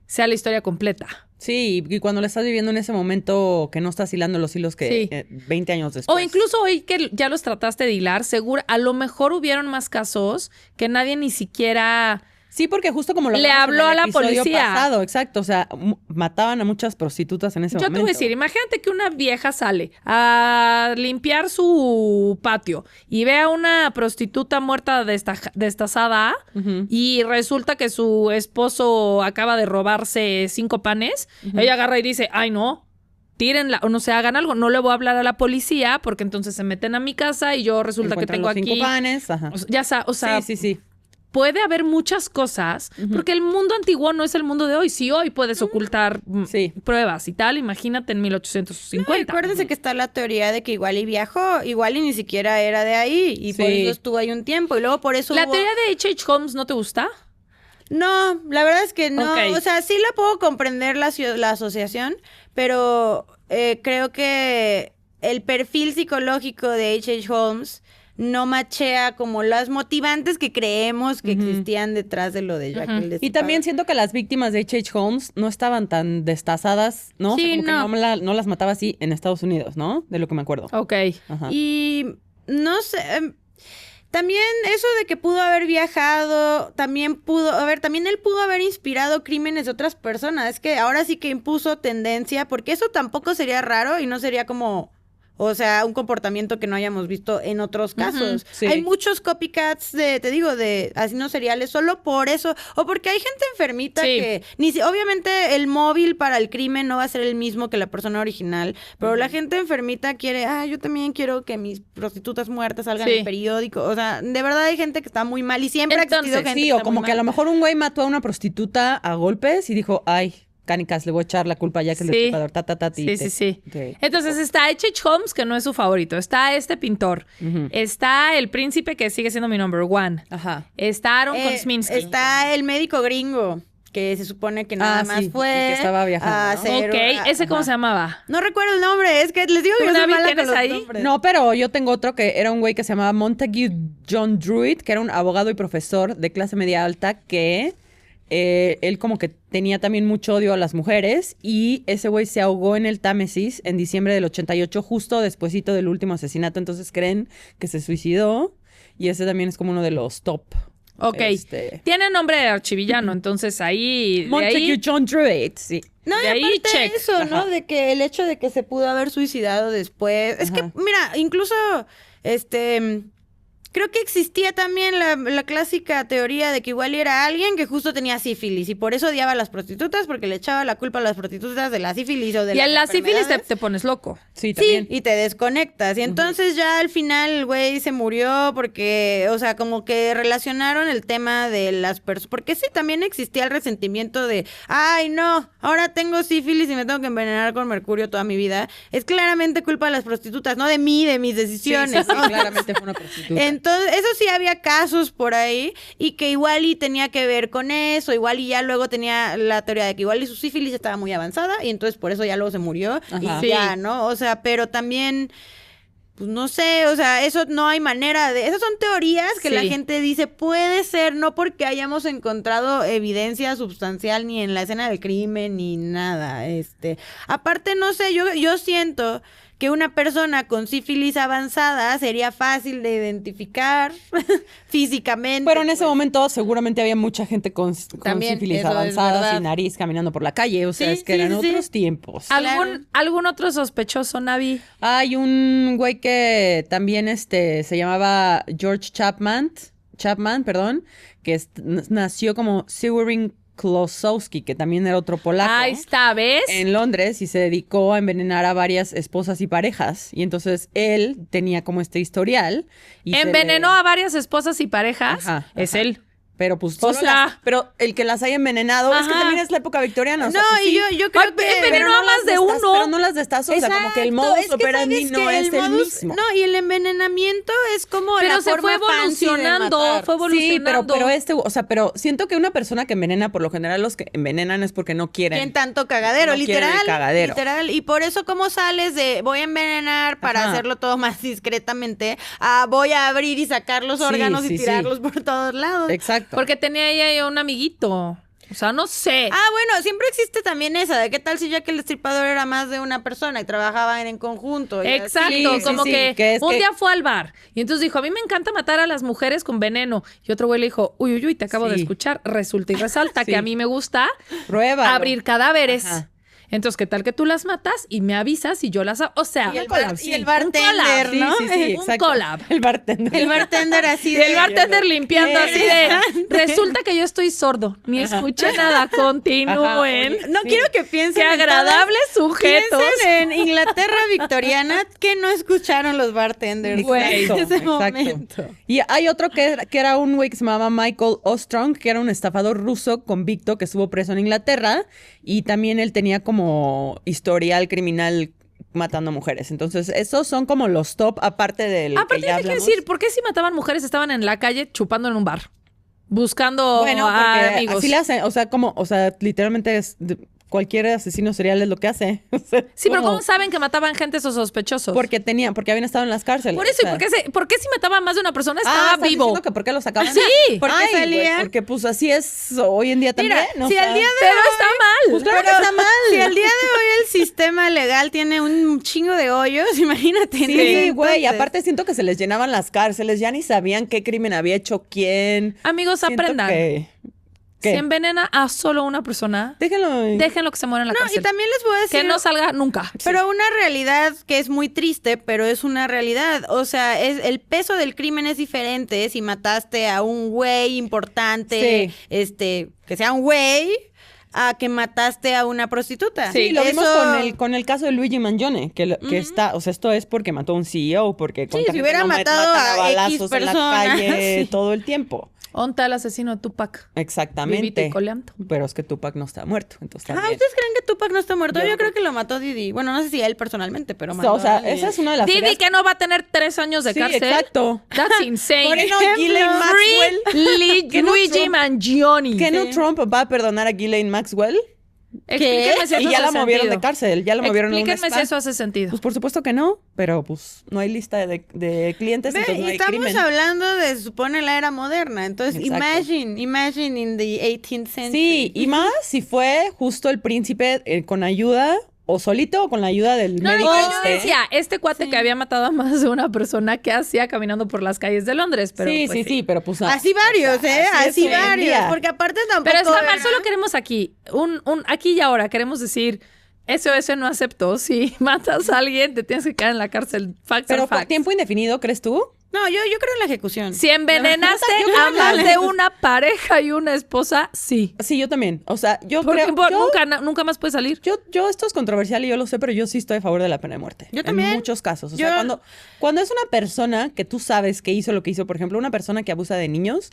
sea la historia completa. Sí, y cuando le estás viviendo en ese momento que no estás hilando los hilos que Sí. 20 años después. O incluso hoy que ya los trataste de hilar, seguro, a lo mejor hubieron más casos que nadie ni siquiera... Sí, porque justo como lo Le hablamos habló en el a la episodio policía. pasado, exacto. O sea, mataban a muchas prostitutas en ese Yo momento. te voy a decir, imagínate que una vieja sale a limpiar su patio y ve a una prostituta muerta destazada y resulta que su esposo acaba de robarse 5 panes. Ella agarra y dice, ay no, tírenla, o no se hagan algo, no le voy a hablar a la policía porque entonces se meten a mi casa y yo resulta que Encuentran tengo los 5 aquí... panes, ajá. O sea, Sí. puede haber muchas cosas, porque el mundo antiguo no es el mundo de hoy. Si hoy puedes ocultar Sí. pruebas y tal, imagínate en No, 1850. acuérdense que está la teoría de que igual y viajó, igual y ni siquiera era de ahí, y por Sí. eso estuvo ahí un tiempo, y luego por eso ¿La hubo- teoría de H.H. Holmes no te gusta? No, la verdad es que no. Ok. O sea, sí la puedo comprender la asociación, pero creo que el perfil psicológico de H.H. Holmes no machea como las motivantes que creemos que existían detrás de lo de Jack el Y Destripador. también siento que las víctimas de H.H. Holmes no estaban tan destazadas, ¿no? Sí, O sea, como no. que no las mataba así en Estados Unidos, ¿no? De lo que me acuerdo. Ok. Ajá. Y no sé, también eso de que pudo haber viajado, también él pudo haber inspirado crímenes de otras personas. Es que ahora sí que impuso tendencia, porque eso tampoco sería raro y no sería como, o sea, un comportamiento que no hayamos visto en otros casos. sí. Hay muchos copycats de asesinos seriales solo por eso, o porque hay gente enfermita Sí. que obviamente el móvil para el crimen no va a ser el mismo que la persona original, pero la gente enfermita quiere, yo también quiero que mis prostitutas muertas salgan Sí. en el periódico. O sea, de verdad hay gente que está muy mal y siempre ha existido Entonces, gente Sí, que o está como muy que a lo mal. mejor un güey mató a una prostituta a golpes y dijo, ay, canicas, le voy a echar la culpa ya que el Sí. destripador, Sí. Entonces está H.H. Holmes, que no es su favorito. Está este pintor. Está el príncipe, que sigue siendo mi number one. Ajá. Está Aaron Kosminski. Está el médico gringo, que se supone que nada más sí, fue y que estaba viajando, a ¿no? hacer... Ok, ¿ese cómo Ajá. se llamaba? No recuerdo el nombre, es que les digo que ¿Tú, yo soy David, mala con tienes los ahí? nombres. No, pero yo tengo otro que era un güey que se llamaba Montague John Druitt, que era un abogado y profesor de clase media alta que él como que tenía también mucho odio a las mujeres y ese güey se ahogó en el Támesis en diciembre del 88, justo despuesito del último asesinato. Entonces creen que se suicidó y ese también es como uno de los top. Ok. Tiene nombre de archivillano, entonces ahí... de Montague ahí- John Druitt, sí. No, De y ahí, aparte check. eso, ¿no? Ajá. De que el hecho de que se pudo haber suicidado después. Es que, mira, incluso, creo que existía también la clásica teoría de que igual era alguien que justo tenía sífilis y por eso odiaba a las prostitutas porque le echaba la culpa a las prostitutas de la sífilis o de Y las en la sífilis enfermedades. te pones loco. Sí, también. Sí, y te desconectas. Y entonces ya al final el güey se murió porque, o sea, como que relacionaron el tema de las personas. Porque sí, también existía el resentimiento de, ay, no, ahora tengo sífilis y me tengo que envenenar con mercurio toda mi vida. Es claramente culpa de las prostitutas, no de mí, de mis Sí, decisiones. sí, claramente fue una prostituta. Entonces, eso sí había casos por ahí y que igual y tenía que ver con eso, igual y ya luego tenía la teoría de que igual y su sífilis estaba muy avanzada y entonces por eso ya luego se murió Ajá. y ya, Sí. ¿no? O sea, pero también, pues no sé, o sea, eso no hay manera de... Esas son teorías que la Sí. gente dice, puede ser, no porque hayamos encontrado evidencia sustancial ni en la escena del crimen ni nada, Aparte, no sé, yo siento que una persona con sífilis avanzada sería fácil de identificar físicamente. Pero en ese pues. momento seguramente había mucha gente con También, sífilis eso es avanzada, verdad. sin nariz, caminando por la calle. O sea, Sí, es que sí, eran sí. otros tiempos. Claro. ¿Algún otro sospechoso, Navi? Hay un güey que también se llamaba George Chapman, perdón, que nació como Severin Klosowski, que también era otro polaco. Ahí está, ¿ves? En Londres y se dedicó a envenenar a varias esposas y parejas. Y entonces él tenía como este historial. Y Envenenó a varias esposas y parejas. Ajá, Es ajá. él. Pero pues O solo sea- pero el que las haya envenenado es que Ajá. también es la época victoriana. O sea, No, pues, y sí. yo creo Ay, que... envenenó Pero a más de uno. Pero no las destazó, o sea, como que el Exacto, modus es que operandi sabes no que es el mismo. No, y el envenenamiento es como Pero la se forma fue fancy de evolucionando, matar. fue Sí, evolucionando. pero o sea, pero siento que una persona que envenena, por lo general los que envenenan es porque no quieren. Tienen tanto cagadero, No quieren literal. el cagadero. Literal. Y por eso, ¿cómo sales de voy a envenenar para Ajá. hacerlo todo más discretamente a voy a abrir y sacar los Sí, órganos sí, y sí. tirarlos por todos lados? Exacto. Porque tenía ella un amiguito. O sea, no sé. Bueno, siempre existe también esa de qué tal si ya que el destripador era más de una persona y trabajaban en conjunto. Exacto, Sí, como sí, que es un que- día fue al bar y entonces dijo, a mí me encanta matar a las mujeres con veneno. Y otro güey le dijo, uy, te acabo de Sí. escuchar. Resulta y resalta Sí. que a mí me gusta Pruébalo. abrir cadáveres. Ajá. Entonces, ¿qué tal que tú las matas y me avisas y yo las... O sea, Y el, collab, bar- sí. y el Un bartender, collab, ¿no? Sí, un exacto. collab. El bartender. El bartender así de... el bartender limpiando así de... Resulta que yo estoy sordo. Ni escuché nada. Continúen. No Sí. quiero que piensen Qué en agradables todas- sujetos. Piensen en Inglaterra victoriana que no escucharon los bartenders Güey. en ese Exacto. momento. Y hay otro que era un güey que se llamaba Michael Ostrong, que era un estafador ruso convicto que estuvo preso en Inglaterra y también él tenía como historial criminal matando mujeres. Entonces, esos son como los top, aparte del Aparte, que ya hay que hablamos. decir, ¿por qué si mataban mujeres estaban en la calle chupando en un bar? Buscando Bueno, a porque amigos. así le hacen, o sea, literalmente cualquier asesino serial es lo que hace. O sea, Sí, pero ¿cómo saben que mataban gente esos sospechosos? Porque habían estado en las cárceles. Por eso, o sea. ¿y por qué si mataba a más de una persona estaba ¿estás vivo? diciendo que por qué lo sacaban? Sí. Porque Ay, güey, salía- porque pues así es hoy en día también. Mira, o si sea. al día de Pero hoy- está mal. Pues claro Pero que está mal. Si al día de hoy el sistema legal tiene un chingo de hoyos, imagínate. en ese Sí, güey, entonces. aparte siento que se les llenaban las cárceles, ya ni sabían qué crimen había hecho quién. Amigos, Siento aprendan. ¿Qué? Si envenena a solo una persona, Déjenlo. déjenlo que se muera en la No, cárcel. y también les voy a decir... Que no salga nunca. Pero una realidad que es muy triste, pero es una realidad. O sea, el peso del crimen es diferente si mataste a un güey importante, que sea un güey, a que mataste a una prostituta. Sí, lo vimos Eso- con el caso de Luigi Mangione, que está, o sea, esto es porque mató a un CEO, porque Sí, si hubiera no matado matan a balazos X en la persona, calle sí. todo el tiempo. Onta el asesino de Tupac. Vivito y Exactamente. coleando. Pero es que Tupac no está muerto, entonces Ah, también. ¿ustedes creen que Tupac no está muerto? Yo Yo, no creo que lo mató Didi. Bueno, no sé si él personalmente, pero O mató sea, a alguien. esa es una de las Didi ideas. que no va a tener 3 años de Sí, cárcel. exacto. That's insane. Por eso Ghislaine Maxwell. Que no Luigi Trump- Mangione. ¿Que no Trump va a perdonar a Ghislaine Maxwell? Explíquenme si eso Y ya la hace movieron sentido. de cárcel, ya la movieron a un Explíquenme spa. si eso hace sentido. Pues por supuesto que no, pero pues no hay lista de clientes, Ve, entonces no y hay estamos crimen. hablando de, se supone, la era moderna. Entonces, Exacto. imagine in the 18th century. Sí, y más si fue justo el príncipe con ayuda, o solito o con la ayuda del No, médico. no, yo decía, este cuate que había matado a más de una persona, ¿qué hacía caminando por las calles de Londres? Pero, sí, pues, sí, pero pues... Así varios, o sea, Así es hoy en varios. día. Porque aparte tampoco... Pero está mal, era- solo queremos aquí, un aquí y ahora, queremos decir, SOS no aceptó, si matas a alguien te tienes que quedar en la cárcel, facts Pero are por facts. tiempo indefinido, ¿crees tú? No, yo creo en la ejecución. Si envenenaste Yo creo a que más la- de una pareja y una esposa, sí. Sí, yo también. O sea, yo Porque creo... nunca más puede salir. Yo esto es controversial y yo lo sé, pero yo sí estoy a favor de la pena de muerte. Yo también. En muchos casos. O Yo- sea, cuando es una persona que tú sabes que hizo lo que hizo, por ejemplo, una persona que abusa de niños,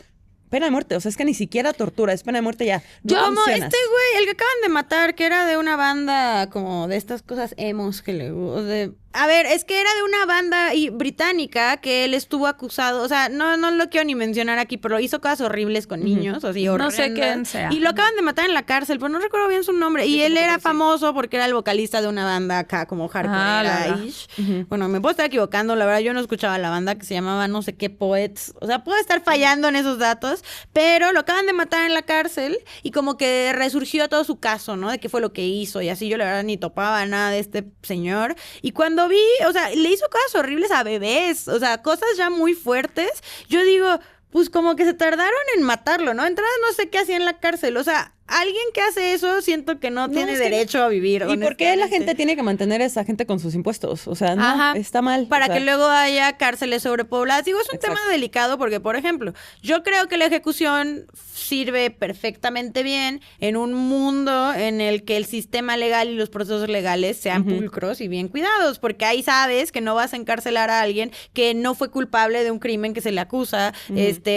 pena de muerte. O sea, es que ni siquiera tortura, es pena de muerte ya. No Como funcionas. este güey, el que acaban de matar, que era de una banda como de estas cosas emos que le... A ver, es que era de una banda británica que él estuvo acusado, o sea, no lo quiero ni mencionar aquí, pero hizo cosas horribles con niños, así No sé horrendas. quién sea. Y lo acaban de matar en la cárcel, pero no recuerdo bien su nombre. Y él era famoso porque era el vocalista de una banda acá como hardcore-ish. Bueno, me puedo estar equivocando, la verdad yo no escuchaba la banda que se llamaba no sé qué Poets, o sea, puedo estar fallando en esos datos, pero lo acaban de matar en la cárcel y como que resurgió todo su caso, ¿no? De qué fue lo que hizo y así yo la verdad ni topaba nada de este señor. Y cuando vi, o sea, le hizo cosas horribles a bebés, o sea, cosas ya muy fuertes. Yo digo, pues como que se tardaron en matarlo, ¿no? Entrada no sé qué hacía en la cárcel, o sea, alguien que hace eso siento que no tiene es que derecho a vivir. ¿Y por qué la honestamente. gente tiene que mantener a esa gente con sus impuestos? O sea, no, Ajá. está mal. Para O sea, que luego haya cárceles sobrepobladas. Digo, es un Exacto. tema delicado porque, por ejemplo, yo creo que la ejecución sirve perfectamente bien en un mundo en el que el sistema legal y los procesos legales sean pulcros y bien cuidados, porque ahí sabes que no vas a encarcelar a alguien que no fue culpable de un crimen que se le acusa,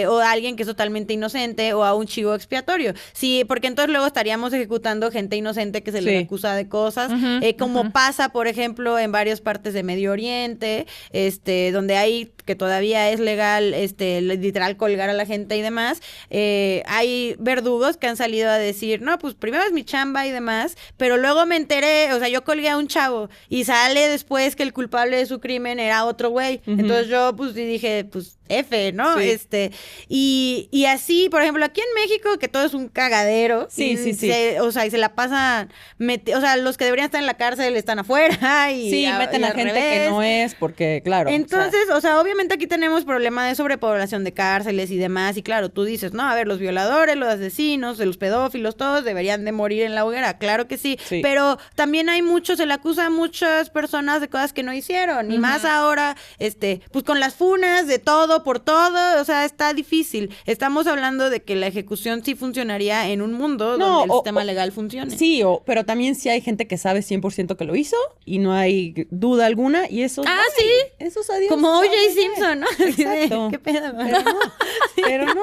o a alguien que es totalmente inocente, o a un chivo expiatorio. Sí, porque entonces luego estaríamos ejecutando gente inocente que se le Sí. acusa de cosas, como pasa, por ejemplo, en varias partes de Medio Oriente, donde hay que todavía es legal, literal colgar a la gente y demás. Hay verdugos que han salido a decir, no, pues primero es mi chamba y demás, pero luego me enteré, o sea, yo colgué a un chavo y sale después que el culpable de su crimen era otro güey. Entonces yo, pues, dije, pues, F, ¿no? Sí. Y así, por ejemplo, aquí en México, que todo es un cagadero, Sí, sí, sí. O sea, y se la pasan, o sea, los que deberían estar en la cárcel están afuera y Sí, meten y a al gente revés. que no es, porque, claro. Entonces, o sea, obviamente aquí tenemos problema de sobrepoblación de cárceles y demás, y claro, tú dices, no, a ver, los violadores, los asesinos, los pedófilos, todos deberían de morir en la hoguera, claro que sí, Sí. pero también hay se le acusa a muchas personas de cosas que no hicieron, y más ahora, pues con las funas de todo por todo, o sea, está difícil. Estamos hablando de que la ejecución sí funcionaría en un mundo No, donde el o- sistema legal funcione. Sí, pero también sí hay gente que sabe 100% que lo hizo y no hay duda alguna y eso... Ah, ay, sí. Esos adiós. Como O.J. Ay, Simpson, ¿no? Así de, Exacto. ¿qué pedo? Pero no.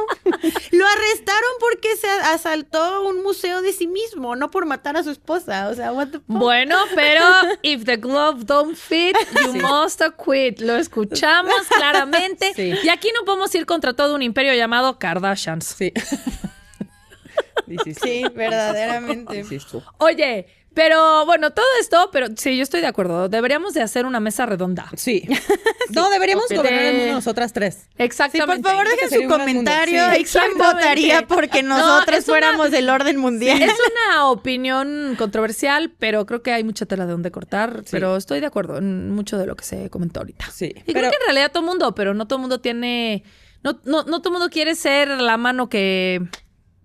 Lo arrestaron porque se asaltó un museo de sí mismo, no por matar a su esposa. O sea, what the fuck? Bueno, pero if the glove don't fit, you must quit. Lo escuchamos claramente. Sí. Y aquí no podemos ir contra todo un imperio llamado Kardashians. Sí. Sí, verdaderamente. Sí, tú. Oye, pero bueno, todo esto, pero sí, yo estoy de acuerdo. Deberíamos de hacer una mesa redonda. Sí. No, deberíamos ok. gobernar el mundo nosotras tres. Sí, Exactamente. por favor, Creo que dejen sería su un gran mundo. comentario. Sí. ¿Quién Exactamente. votaría porque No, nosotros es una- fuéramos el orden mundial? Es una opinión controversial, pero creo que hay mucha tela de donde cortar. Sí. Pero estoy de acuerdo en mucho de lo que se comentó ahorita. Sí. Y creo que en realidad todo mundo, pero no todo mundo tiene... No todo mundo quiere ser la mano que...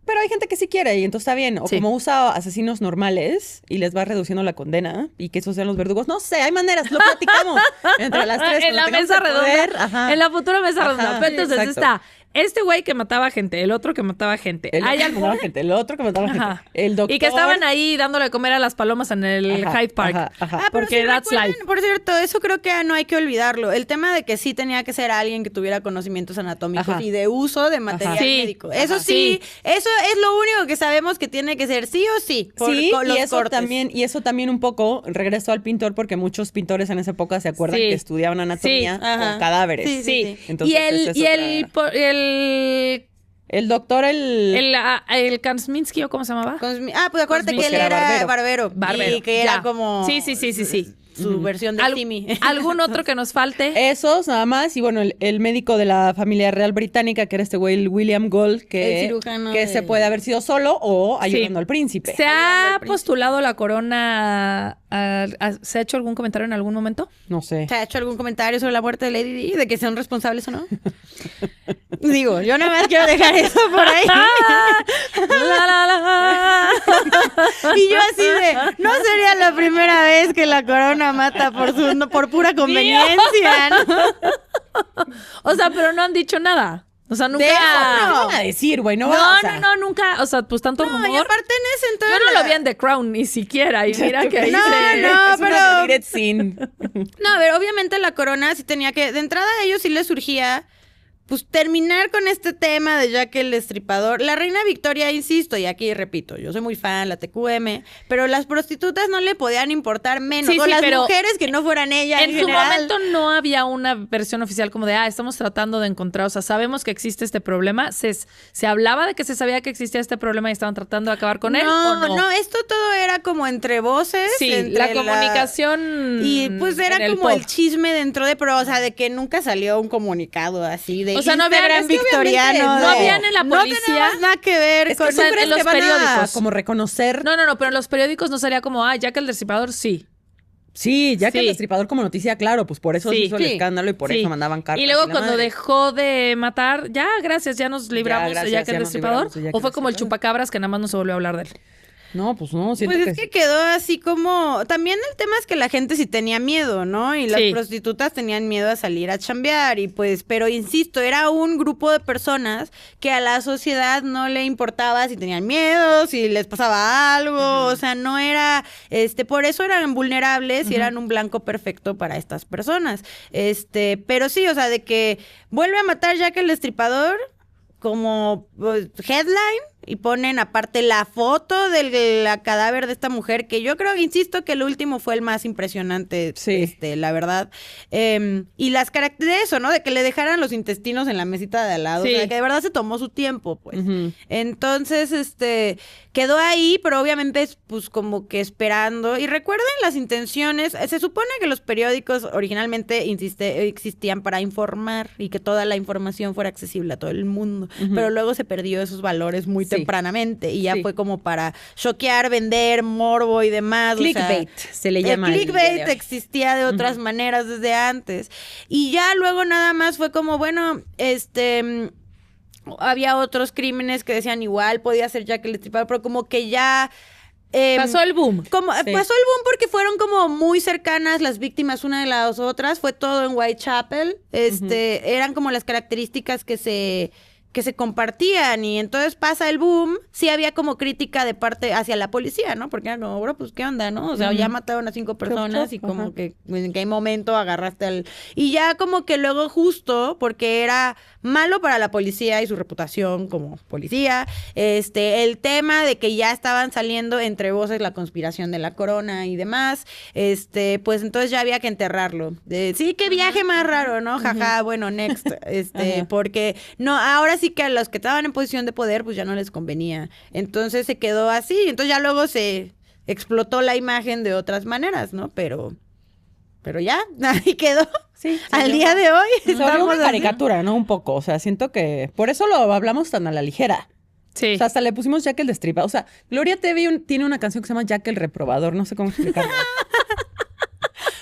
Pero hay gente que sí quiere y entonces está bien. O Sí. como usa asesinos normales y les va reduciendo la condena y que esos sean los verdugos. No sé, hay maneras, lo platicamos entre las tres. en la cuando mesa tengamos el redonda. poder, ajá. En la futura mesa Ajá, redonda. Pero entonces exacto. está este güey que mataba gente, el otro que mataba gente. El Hay otro que algo- mataba gente, el otro que mataba Ajá. gente. El doctor. Y que estaban ahí dándole de comer a las palomas en el Ajá, Hyde Park. ajá, ajá. Ah, pero Porque sí, that's recuerden, life. por cierto, eso creo que no hay que olvidarlo. El tema de que sí tenía que ser alguien que tuviera conocimientos anatómicos Ajá. y de uso de material Sí. médico. Eso Ajá. sí, eso es lo único que sabemos que tiene que ser sí o sí. Sí, los y eso cortes. también un poco regresó al pintor porque muchos pintores en esa época se acuerdan Sí. que estudiaban anatomía Sí. Ajá. con cadáveres. Sí, sí, sí. Entonces, Y el, esa es y otra- el doctor, el Kansminsky, ¿o cómo se llamaba? Pues acuérdate que él Porque era era barbero. Barbero, Y que ya. era como... Sí. Su versión de Timmy. ¿Algún otro que nos falte? esos nada más, y bueno, el médico de la familia real británica, que era este güey, el William Gold, El que cirujano se de- puede haber sido solo o ayudando al príncipe. ¿Se Ayudando ha al príncipe. postulado la corona? ¿Se ha hecho algún comentario en algún momento? No sé. ¿Se ha hecho algún comentario sobre la muerte de Lady Di? ¿De que sean responsables o no? Digo, yo nada más quiero dejar eso por ahí. La, la, la. Y yo así de, no sería la primera vez que la corona mata por pura conveniencia, ¿no? O sea, pero no han dicho nada. O sea, nunca... De eso ¿Qué no. van a decir, güey? No, No, va, o sea, nunca. O sea, pues tanto No, rumor. y aparte en ese Yo entonces... no lo vi en The Crown ni siquiera. Y mira que ahí No, se... no. es una pero- deleted scene. No, a ver, obviamente la corona sí tenía que... De entrada a ellos sí les surgía... Pues terminar con este tema de Jack el Destripador. La reina Victoria, insisto, y aquí repito, yo soy muy fan, la TQM, pero las prostitutas no le podían importar menos. Sí, o sí, las pero mujeres que no fueran ella en En su general. momento no había una versión oficial como de, estamos tratando de encontrar, o sea, sabemos que existe este problema. Se hablaba de que se sabía que existía este problema y estaban tratando de acabar con él, ¿o no? No, esto todo era como entre voces. Sí, entre la comunicación Y pues era en el como pop. el chisme dentro de, pero o sea, de que nunca salió un comunicado así de O sea, no había- Instagram es que victoriano. obviamente no de- habían en la policía. No tenemos nada que ver Es con que o sea, ¿tú crees en los que van a periódicos. como reconocer? No, pero en los periódicos no sería como, Jack el Destripador, sí. Sí, ya que Sí. el destripador como noticia, claro, pues por eso se Sí. hizo el Sí. escándalo y por Sí. eso mandaban cartas. Y luego la cuando madre. dejó de matar, ya, gracias, ya nos libramos gracias, de Jack ya el nos Destripador. libramos de Jack O el fue como el Destripador. chupacabras que nada más no se volvió a hablar de él. No, pues no, siento Pues es que quedó así como... También el tema es que la gente sí tenía miedo, ¿no? Y las Sí. prostitutas tenían miedo a salir a chambear y pues... Pero insisto, era un grupo de personas que a la sociedad no le importaba si tenían miedo, si les pasaba algo, o sea, no era... Por eso eran vulnerables y eran un blanco perfecto para estas personas. Pero sí, o sea, de que vuelve a matar Jack el Destripador como pues, headline y ponen aparte la foto del cadáver de esta mujer, que yo creo, insisto, que el último fue el más impresionante, Sí. la verdad. Y las características de eso, ¿no? De que le dejaran los intestinos en la mesita de al lado, Sí. o sea, que de verdad se tomó su tiempo, pues. Ujú. Entonces, quedó ahí, pero obviamente, pues, como que esperando. Y recuerden las intenciones. Se supone que los periódicos originalmente existían para informar y que toda la información fuera accesible a todo el mundo. pero luego se perdió esos valores muy Sí. tempranamente y ya Sí. fue como para choquear, vender, morbo y demás. Clickbait se le llama. El el día de clickbait hoy. existía de otras maneras desde antes. Y ya luego nada más fue como, bueno, había otros crímenes que decían igual, podía ser Jack el Destripador, pero como que ya... Pasó el boom. Como, Sí. pasó el boom porque fueron como muy cercanas las víctimas una de las otras. Fue todo en Whitechapel. Eran como las características que se compartían. Y entonces pasa el boom. Sí había como crítica de parte hacia la policía, ¿no? Porque era como, bro, pues qué onda, ¿no? O sea, ya mataron a 5 personas y como que en qué momento agarraste al... Y ya como que luego justo porque era malo para la policía y su reputación como policía, el tema de que ya estaban saliendo entre voces la conspiración de la corona y demás, pues entonces ya había que enterrarlo. Sí, qué viaje más raro, ¿no? Jaja, bueno, next. Porque no, ahora sí que a los que estaban en posición de poder, pues ya no les convenía. Entonces se quedó así. Entonces ya luego se explotó la imagen de otras maneras, ¿no? Pero ya, ahí quedó. Sí, Al día de hoy. Se volvió estamos una así. caricatura, ¿no? Un poco. O sea, siento que por eso lo hablamos tan a la ligera. Sí. O sea, hasta le pusimos Jack el Destripador. O sea, Gloria Trevi tiene una canción que se llama Jack el Reprobador. No sé cómo explicarlo.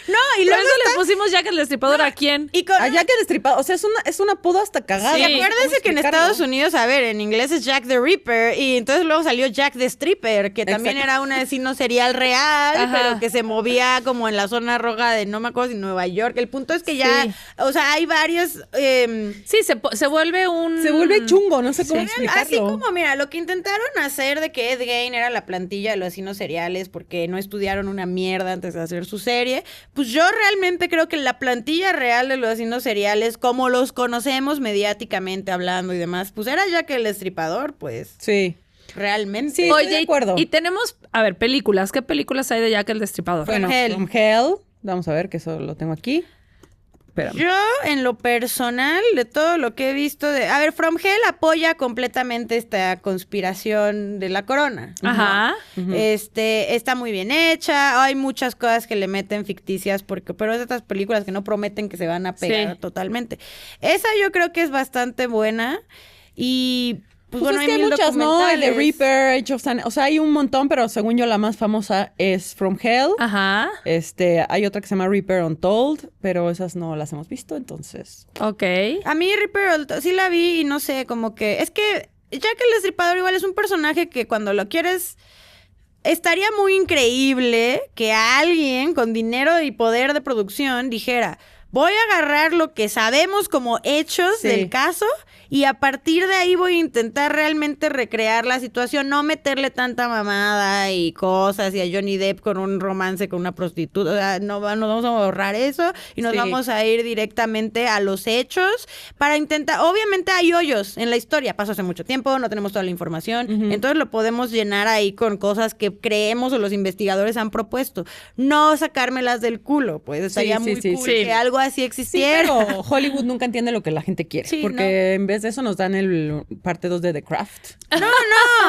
No, y Por luego eso le pusimos Jack el Destripador a quién. y con... A Jack el Destripador. O sea, es un apodo hasta cagado. Sí. No sé cómo Acuérdense que en explicarlo. Estados Unidos, a ver, en inglés es Jack the Ripper y entonces luego salió Jack the Stripper, que también Exacto. era un asesino serial real, Ajá. pero que se movía como en la zona roja de no me acuerdo si Nueva York. El punto es que ya, Sí. o sea, hay varios... Sí, se vuelve un... Se vuelve chungo. No sé cómo Así explicarlo. como, mira, lo que intentaron hacer de que Ed Gein era la plantilla de los asesinos seriales porque no estudiaron una mierda antes de hacer su serie, pues yo realmente creo que la plantilla real de los asesinos seriales, como los conocemos mediáticamente hablando y demás, pues era Jack el Destripador, pues, Sí. realmente. Sí, estoy Oye, de acuerdo. y tenemos, a ver, películas. ¿Qué películas hay de Jack el Destripador? Bueno, Hell. From Hell. Vamos a ver, que eso lo tengo aquí. Espérame. Yo, en lo personal, de todo lo que he visto de... A ver, From Hell apoya completamente esta conspiración de la corona. Ajá. Está muy bien hecha, hay muchas cosas que le meten ficticias, pero es de estas películas que no prometen que se van a pegar Sí. totalmente. Esa yo creo que es bastante buena y... Pues, Pues bueno, es que hay mil muchas, ¿no? El de documentales. Reaper, Age of Sun. O sea, hay un montón, pero según yo la más famosa es From Hell. Ajá. Hay otra que se llama Reaper Untold, pero esas no las hemos visto, entonces. Ok. A mí Reaper sí la vi y no sé, como que... Es que Jack el Destripador igual es un personaje que cuando lo quieres... Estaría muy increíble que alguien con dinero y poder de producción dijera... Voy a agarrar lo que sabemos como hechos Sí. del caso y a partir de ahí voy a intentar realmente recrear la situación, no meterle tanta mamada y cosas y a Johnny Depp con un romance con una prostituta. O sea, nos vamos a ahorrar eso y nos Sí. vamos a ir directamente a los hechos para intentar... Obviamente hay hoyos en la historia, pasó hace mucho tiempo, no tenemos toda la información, entonces lo podemos llenar ahí con cosas que creemos o los investigadores han propuesto. No sacármelas del culo, pues estaría Sí, muy sí, cool sí. que algo así Sí, existiera. pero Hollywood nunca entiende lo que la gente quiere. Sí, porque en vez de eso nos dan el parte 2 de The Craft. No,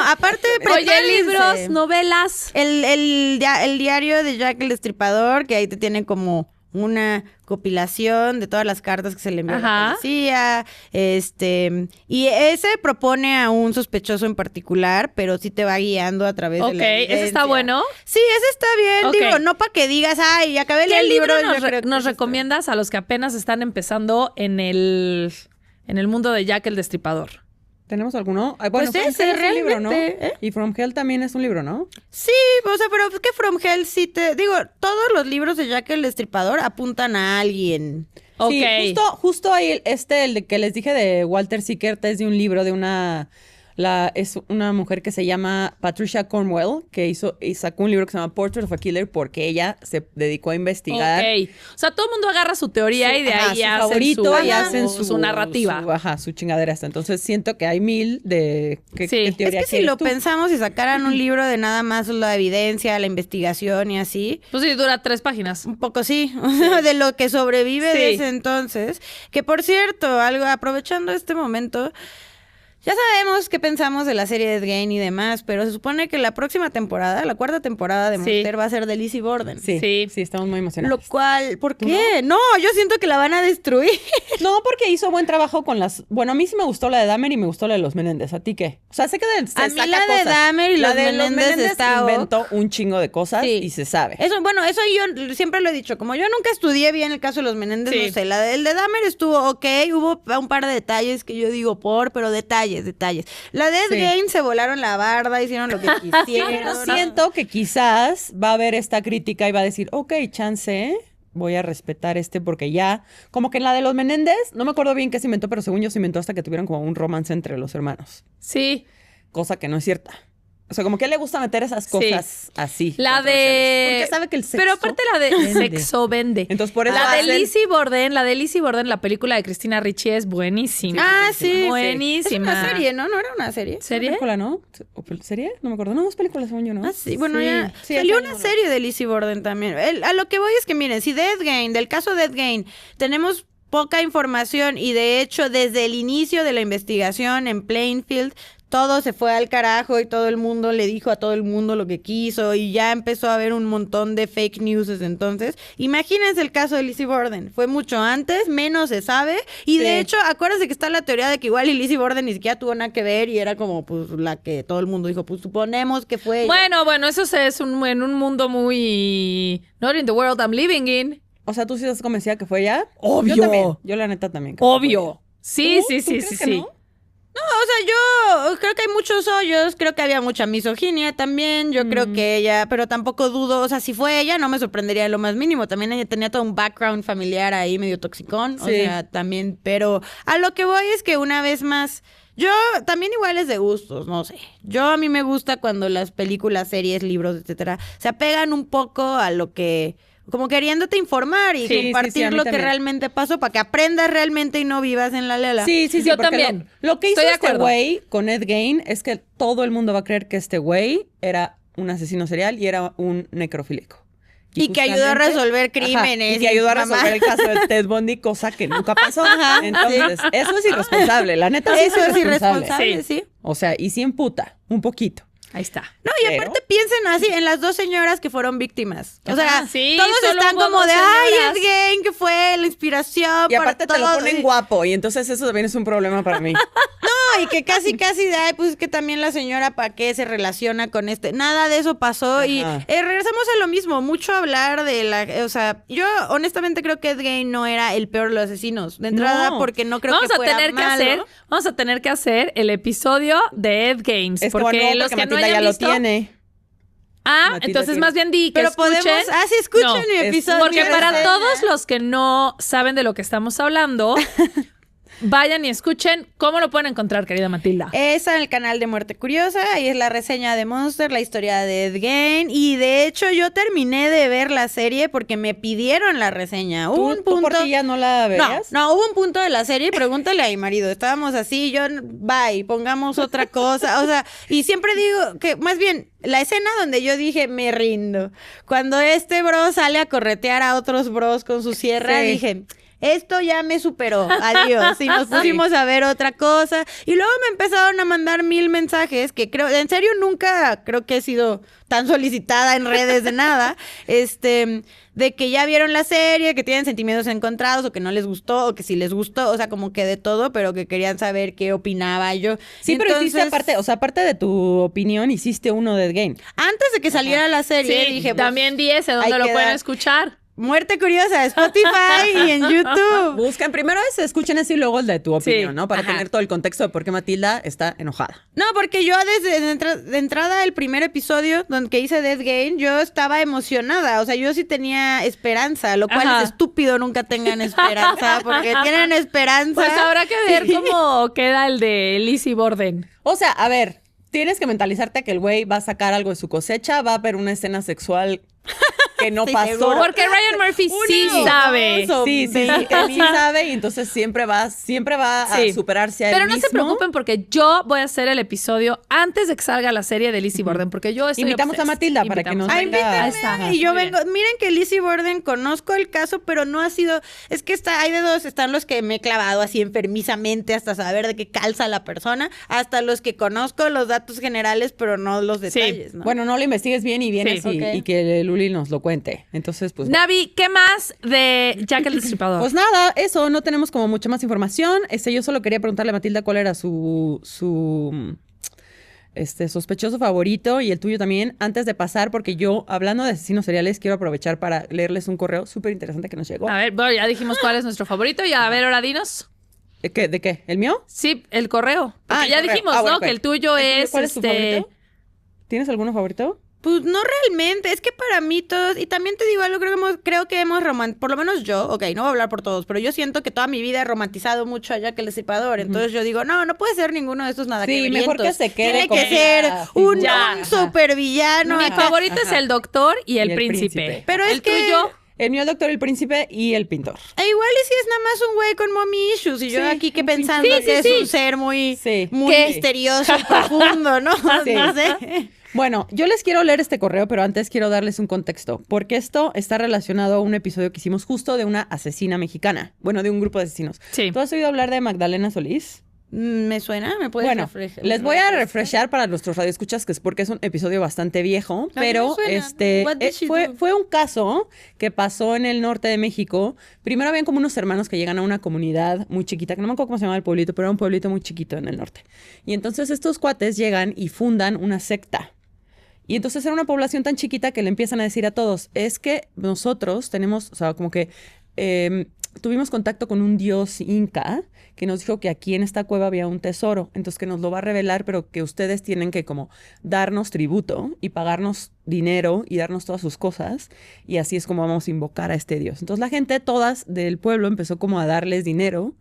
aparte Oye, prepárense. libros, novelas. El diario de Jack el Destripador, que ahí te tiene como una compilación de todas las cartas que se le envió a la Ajá. policía. Y ese propone a un sospechoso en particular, pero sí te va guiando a través de Ok, la ¿ese está evidencia. bueno? Sí, ese está bien. Ok. Digo, no para que digas, ay, acabé ¿Qué el libro. libro yo creo que nos ese está- recomiendas a los que apenas están empezando en el mundo de Jack el Destripador? ¿Tenemos alguno? Bueno, Pues From ese, Hell es un libro, ¿no? realmente, ¿eh? Y From Hell también es un libro, ¿no? Sí, o sea, pero es que From Hell sí te... Digo, todos los libros de Jack el Destripador apuntan a alguien. Ok. Sí, justo ahí, el de que les dije de Walter Sickert es de un libro de es una mujer que se llama Patricia Cornwell, que sacó un libro que se llama Portrait of a Killer porque ella se dedicó a investigar. Ok. O sea, todo el mundo agarra su teoría y de Ajá, ahí su hacen favorito su, y hacen su narrativa. su chingadera esta. Entonces siento que hay mil de qué Sí. qué Es teoría Es que si quieres lo tú. pensamos y sacaran un libro de nada más la evidencia, la investigación y así, Pues sí, dura 3 páginas. un poco sí, de lo que sobrevive de Sí. ese entonces. Que por cierto, aprovechando este momento, Ya sabemos qué pensamos de la serie de Ed Gein y demás, pero se supone que la próxima temporada, la 4ª temporada de Monster va a ser de Lizzie Borden. Sí, estamos muy emocionados. Lo cual, ¿por qué? No, yo siento que la van a destruir. No, porque hizo buen trabajo con las... Bueno, a mí sí me gustó la de Dahmer y me gustó la de los Menéndez. ¿A ti qué? O sea, sé que se A mí saca la de cosas. Dahmer y la los de Menéndez está... inventó un chingo de cosas y se sabe. Eso yo siempre lo he dicho. Como yo nunca estudié bien el caso de los Menéndez, no sé. El de Dahmer estuvo ok. Hubo un par de detalles que yo digo pero detalles. La de Ed Gein se volaron la barda, hicieron lo que quisieron. Siento que quizás va a haber esta crítica y va a decir, ok, chance, voy a respetar porque ya... Como que en la de los Menéndez, no me acuerdo bien qué se inventó, pero según yo se inventó hasta que tuvieron como un romance entre los hermanos. Sí. Cosa que no es cierta. O sea, como que a él le gusta meter esas cosas así. La de... Porque sabe que el sexo... Pero aparte la de sexo vende. Entonces por eso la de hacen... Lizzie Borden, la película de Cristina Ricci es buenísima. Ah, sí. Buenísima. Es una serie, ¿no? ¿No era una serie? ¿Serie? ¿Película, no? ¿Serie? No me acuerdo. No, es película, según yo, ¿no? Ah, sí. Bueno, Sí. ya Sí, salió esa una no. serie de Lizzie Borden también. A lo que voy es que, miren, si de Ed Gein, del caso de Ed Gein, tenemos poca información y de hecho desde el inicio de la investigación en Plainfield todo se fue al carajo y todo el mundo le dijo a todo el mundo lo que quiso y ya empezó a haber un montón de fake news desde entonces. Imagínense el caso de Lizzie Borden. Fue mucho antes, menos se sabe. Y de hecho, acuérdense que está la teoría de que igual y Lizzie Borden ni siquiera tuvo nada que ver y era como pues la que todo el mundo dijo, pues suponemos que fue ella. Bueno, eso es en un mundo muy... Not in the world I'm living in. O sea, ¿tú sí estás convencida que fue ella? Obvio. Yo también. Yo la neta también. creo que fue Obvio. Sí, ¿Tú? sí, ¿Tú sí, crees sí, que sí. no? No, o sea, yo creo que hay muchos hoyos, creo que había mucha misoginia también, yo creo que ella, pero tampoco dudo, o sea, si fue ella no me sorprendería en lo más mínimo, también ella tenía todo un background familiar ahí medio toxicón, o sea, también, pero a lo que voy es que una vez más, yo también igual es de gustos, no sé, a mí me gusta cuando las películas, series, libros, etcétera, se apegan un poco a lo que... Como queriéndote informar y compartir a mí lo que también. realmente pasó para que aprendas realmente y no vivas en la lela. Sí, Yo porque también. Lo que hizo Estoy de este acuerdo. güey con Ed Gein es que todo el mundo va a creer que este güey era un asesino serial y era un necrofílico. Y que ayudó a justamente- resolver crímenes. Ajá, y que ayudó a mamá. resolver el caso de Ted Bundy, cosa que nunca pasó. Entonces, eso es irresponsable. La neta, sí Eso es irresponsable, sí. O sea, y sí emputa, un poquito. Ahí está. No, y Pero- aparte piensen así en las dos señoras que fueron víctimas. O sea, Ajá, sí, todos solo están hubo como dos de, ay, señoras". Ed Gein, que fue la inspiración Y aparte para te lo todo. ponen guapo, y entonces eso también es un problema para mí. No, y que casi de, ay, pues es que también la señora, ¿para qué se relaciona con este? Nada de eso pasó y Ajá. regresamos a lo mismo, mucho hablar de la, o sea, yo honestamente creo que Ed Gein no era el peor de los asesinos, de entrada No. porque no creo que fuera malo. Vamos a tener que hacer el episodio de Ed Games. Es que porque bueno, los porque que no Matilda hayan ya visto... lo tiene. Ah, Matilda entonces tiene. más bien di que Pero escuchen. podemos, sí, escuchen No, mi es- episodio. Porque para reseña. todos los que no saben de lo que estamos hablando, vayan y escuchen cómo lo pueden encontrar, querida Matilda. Esa en el canal de Muerte Curiosa, ahí es la reseña de Monster, la historia de Ed Gein, y de hecho yo terminé de ver la serie porque me pidieron la reseña. Hubo un ¿Tú punto... por ti ya no la veías? No, hubo un punto de la serie, pregúntale a mi marido, estábamos así, yo, bye, pongamos otra cosa, o sea, y siempre digo que, más bien, la escena donde yo dije, me rindo, cuando este bro sale a corretear a otros bros con su sierra, Sí. dije... Esto ya me superó, adiós. Y nos pusimos a ver otra cosa. Y luego me empezaron a mandar 1000 mensajes que creo, en serio nunca creo que he sido tan solicitada en redes de nada. De que ya vieron la serie, que tienen sentimientos encontrados, o que no les gustó, o que sí les gustó, o sea, como que de todo, pero que querían saber qué opinaba yo. Sí, pero hiciste Entonces, aparte, o sea, aparte de tu opinión, hiciste uno de Ed Gein. antes de que saliera la serie, Sí, dije, pues, también di ese, donde hay lo que pueden dar- escuchar. Muerte Curiosa, Spotify y en YouTube. Busquen primero ese, escuchen ese y luego el de tu opinión, ¿no? Para ajá. tener todo el contexto de por qué Matilda está enojada. No, porque yo desde de entrada el primer episodio donde que hice Death Game, yo estaba emocionada, o sea, yo sí tenía esperanza, lo cual Ajá. es estúpido nunca tengan esperanza, porque tienen esperanza. Pues habrá que ver cómo queda el de Lizzie Borden. O sea, a ver, tienes que mentalizarte que el güey va a sacar algo de su cosecha, va a haber una escena sexual que no Sí, pasó. seguro. Porque Ryan Murphy sí sabe. Sí, él sí sabe y entonces siempre va a Sí. superarse a él Pero no mismo. se preocupen porque yo voy a hacer el episodio antes de que salga la serie de Lizzie Borden, porque yo estoy Invitamos a obsessed. Matilda para que Invitamos nos a venga. Matilda. Invítame, Ahí está. y yo Muy vengo. bien. Miren que Lizzie Borden, conozco el caso, pero no ha sido. Es que hay de dos. Están los que me he clavado así enfermizamente hasta saber de qué calza la persona, hasta los que conozco los datos generales, pero no los detalles, ¿no? Bueno, no lo investigues bien y vienes Sí. Ok. y que Luli nos lo cuente. Entonces, pues... Navi, ¿qué más de Jack el Destripador? Pues nada, eso, no tenemos como mucha más información. Yo solo quería preguntarle a Matilda cuál era su sospechoso favorito y el tuyo también, antes de pasar, porque yo, hablando de asesinos seriales, quiero aprovechar para leerles un correo súper interesante que nos llegó. A ver, bueno, ya dijimos cuál es nuestro favorito y a ver, ahora dinos. ¿De qué? ¿El mío? Sí, el correo. Porque el ya correo. dijimos, Bueno, ¿no? ok. Que el tuyo es ¿Cuál es tu favorito? ¿Tienes alguno favorito? Pues no realmente, es que para mí todos, y también te digo algo, creo que hemos por lo menos yo, ok, no voy a hablar por todos, pero yo siento que toda mi vida he romantizado mucho a Jack el Destripador, entonces yo digo, no puede ser ninguno de estos nada Sí, que mejor que se quede Tiene como que ser la un figura. supervillano. Mi acá. favorito es el doctor y el Y el príncipe. príncipe. Pero el es que- tuyo. El mío, el doctor, el príncipe y el pintor. E igual y si es nada más un güey con mommy issues y yo Sí, aquí que un pensando pinche- que Sí, sí, es sí. un ser muy, Sí. muy ¿Qué? misterioso y profundo, ¿no? Sí. No sé. Bueno, yo les quiero leer este correo, pero antes quiero darles un contexto, porque esto está relacionado a un episodio que hicimos justo de una asesina mexicana, bueno, de un grupo de asesinos. Sí. ¿Tú has oído hablar de Magdalena Solís? ¿Me suena? ¿Me puedes Bueno, refrescar? les voy a refrescar para nuestros radioescuchas, que es porque es un episodio bastante viejo, A mí pero me suena. What did she do? fue un caso que pasó en el norte de México. Primero habían como unos hermanos que llegan a una comunidad muy chiquita, que no me acuerdo cómo se llama el pueblito, pero era un pueblito muy chiquito en el norte. Y entonces estos cuates llegan y fundan una secta. Y entonces era una población tan chiquita que le empiezan a decir a todos, es que nosotros tenemos, o sea, como que tuvimos contacto con un dios inca que nos dijo que aquí en esta cueva había un tesoro, entonces que nos lo va a revelar, pero que ustedes tienen que como darnos tributo y pagarnos dinero y darnos todas sus cosas, y así es como vamos a invocar a este dios. Entonces la gente, todas del pueblo, empezó como a darles dinero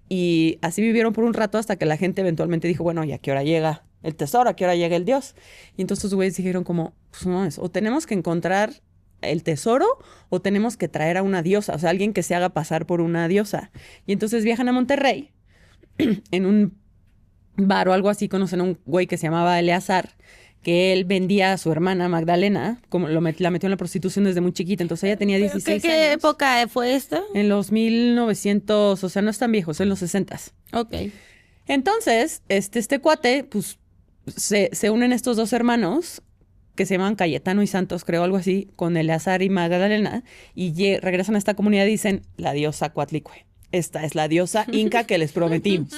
y así vivieron por un rato hasta que la gente eventualmente dijo, bueno, ¿y a qué hora llega el tesoro? ¿A qué hora llega el dios? Y entonces los güeyes dijeron como, pues no es, o tenemos que encontrar el tesoro o tenemos que traer a una diosa, o sea, alguien que se haga pasar por una diosa. Y entonces viajan a Monterrey, en un bar o algo así, conocen a un güey que se llamaba Eleazar, que él vendía a su hermana Magdalena, como la metió en la prostitución desde muy chiquita, entonces ella tenía 16 ¿Qué años. época fue esta? En los 1900, o sea, no es tan viejos, en los 60s. Ok. Entonces, este cuate, pues, se unen estos dos hermanos, que se llaman Cayetano y Santos, creo, algo así, con Eleazar y Magdalena, y regresan a esta comunidad y dicen, la diosa Coatlicue. Esta es la diosa inca que les prometimos.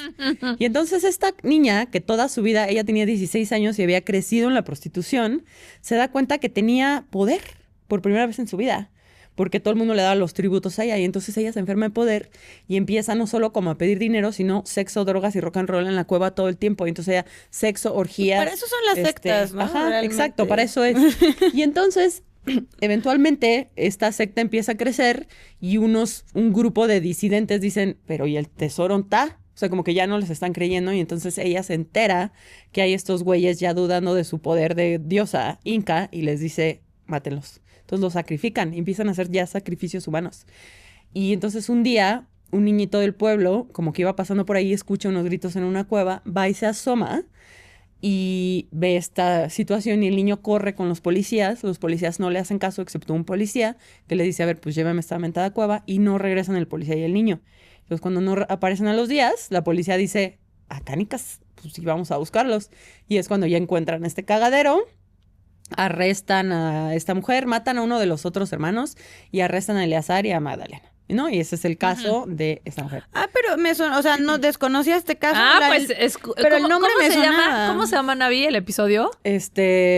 Y entonces esta niña, que toda su vida, ella tenía 16 años y había crecido en la prostitución, se da cuenta que tenía poder por primera vez en su vida, porque todo el mundo le daba los tributos a ella, y entonces ella se enferma de poder y empieza no solo como a pedir dinero, sino sexo, drogas y rock and roll en la cueva todo el tiempo. Y entonces ella, sexo, orgías. Para eso son las sectas, ¿no? Ajá, Realmente. exacto, para eso es. Y entonces, eventualmente, esta secta empieza a crecer y un grupo de disidentes dicen, pero ¿y el tesoro está? O sea, como que ya no les están creyendo, y entonces ella se entera que hay estos güeyes ya dudando de su poder de diosa inca y les dice, mátenlos. Entonces los sacrifican, empiezan a hacer ya sacrificios humanos. Y entonces un día, un niñito del pueblo, como que iba pasando por ahí, escucha unos gritos en una cueva, va y se asoma y ve esta situación, y el niño corre con los policías no le hacen caso, excepto un policía que le dice, a ver, pues llévame a esta mentada cueva, y no regresan el policía y el niño. Entonces cuando no aparecen a los días, la policía dice, canicas, pues sí, vamos a buscarlos. Y es cuando ya encuentran este cagadero, arrestan a esta mujer, matan a uno de los otros hermanos y arrestan a Eleazar y a Magdalena, ¿no? Y ese es el caso de esta mujer. Ah, pero me suena, o sea, no desconocía este caso. Pues pero el nombre me se sonaba. llama? ¿Cómo se llama, Navi, el episodio?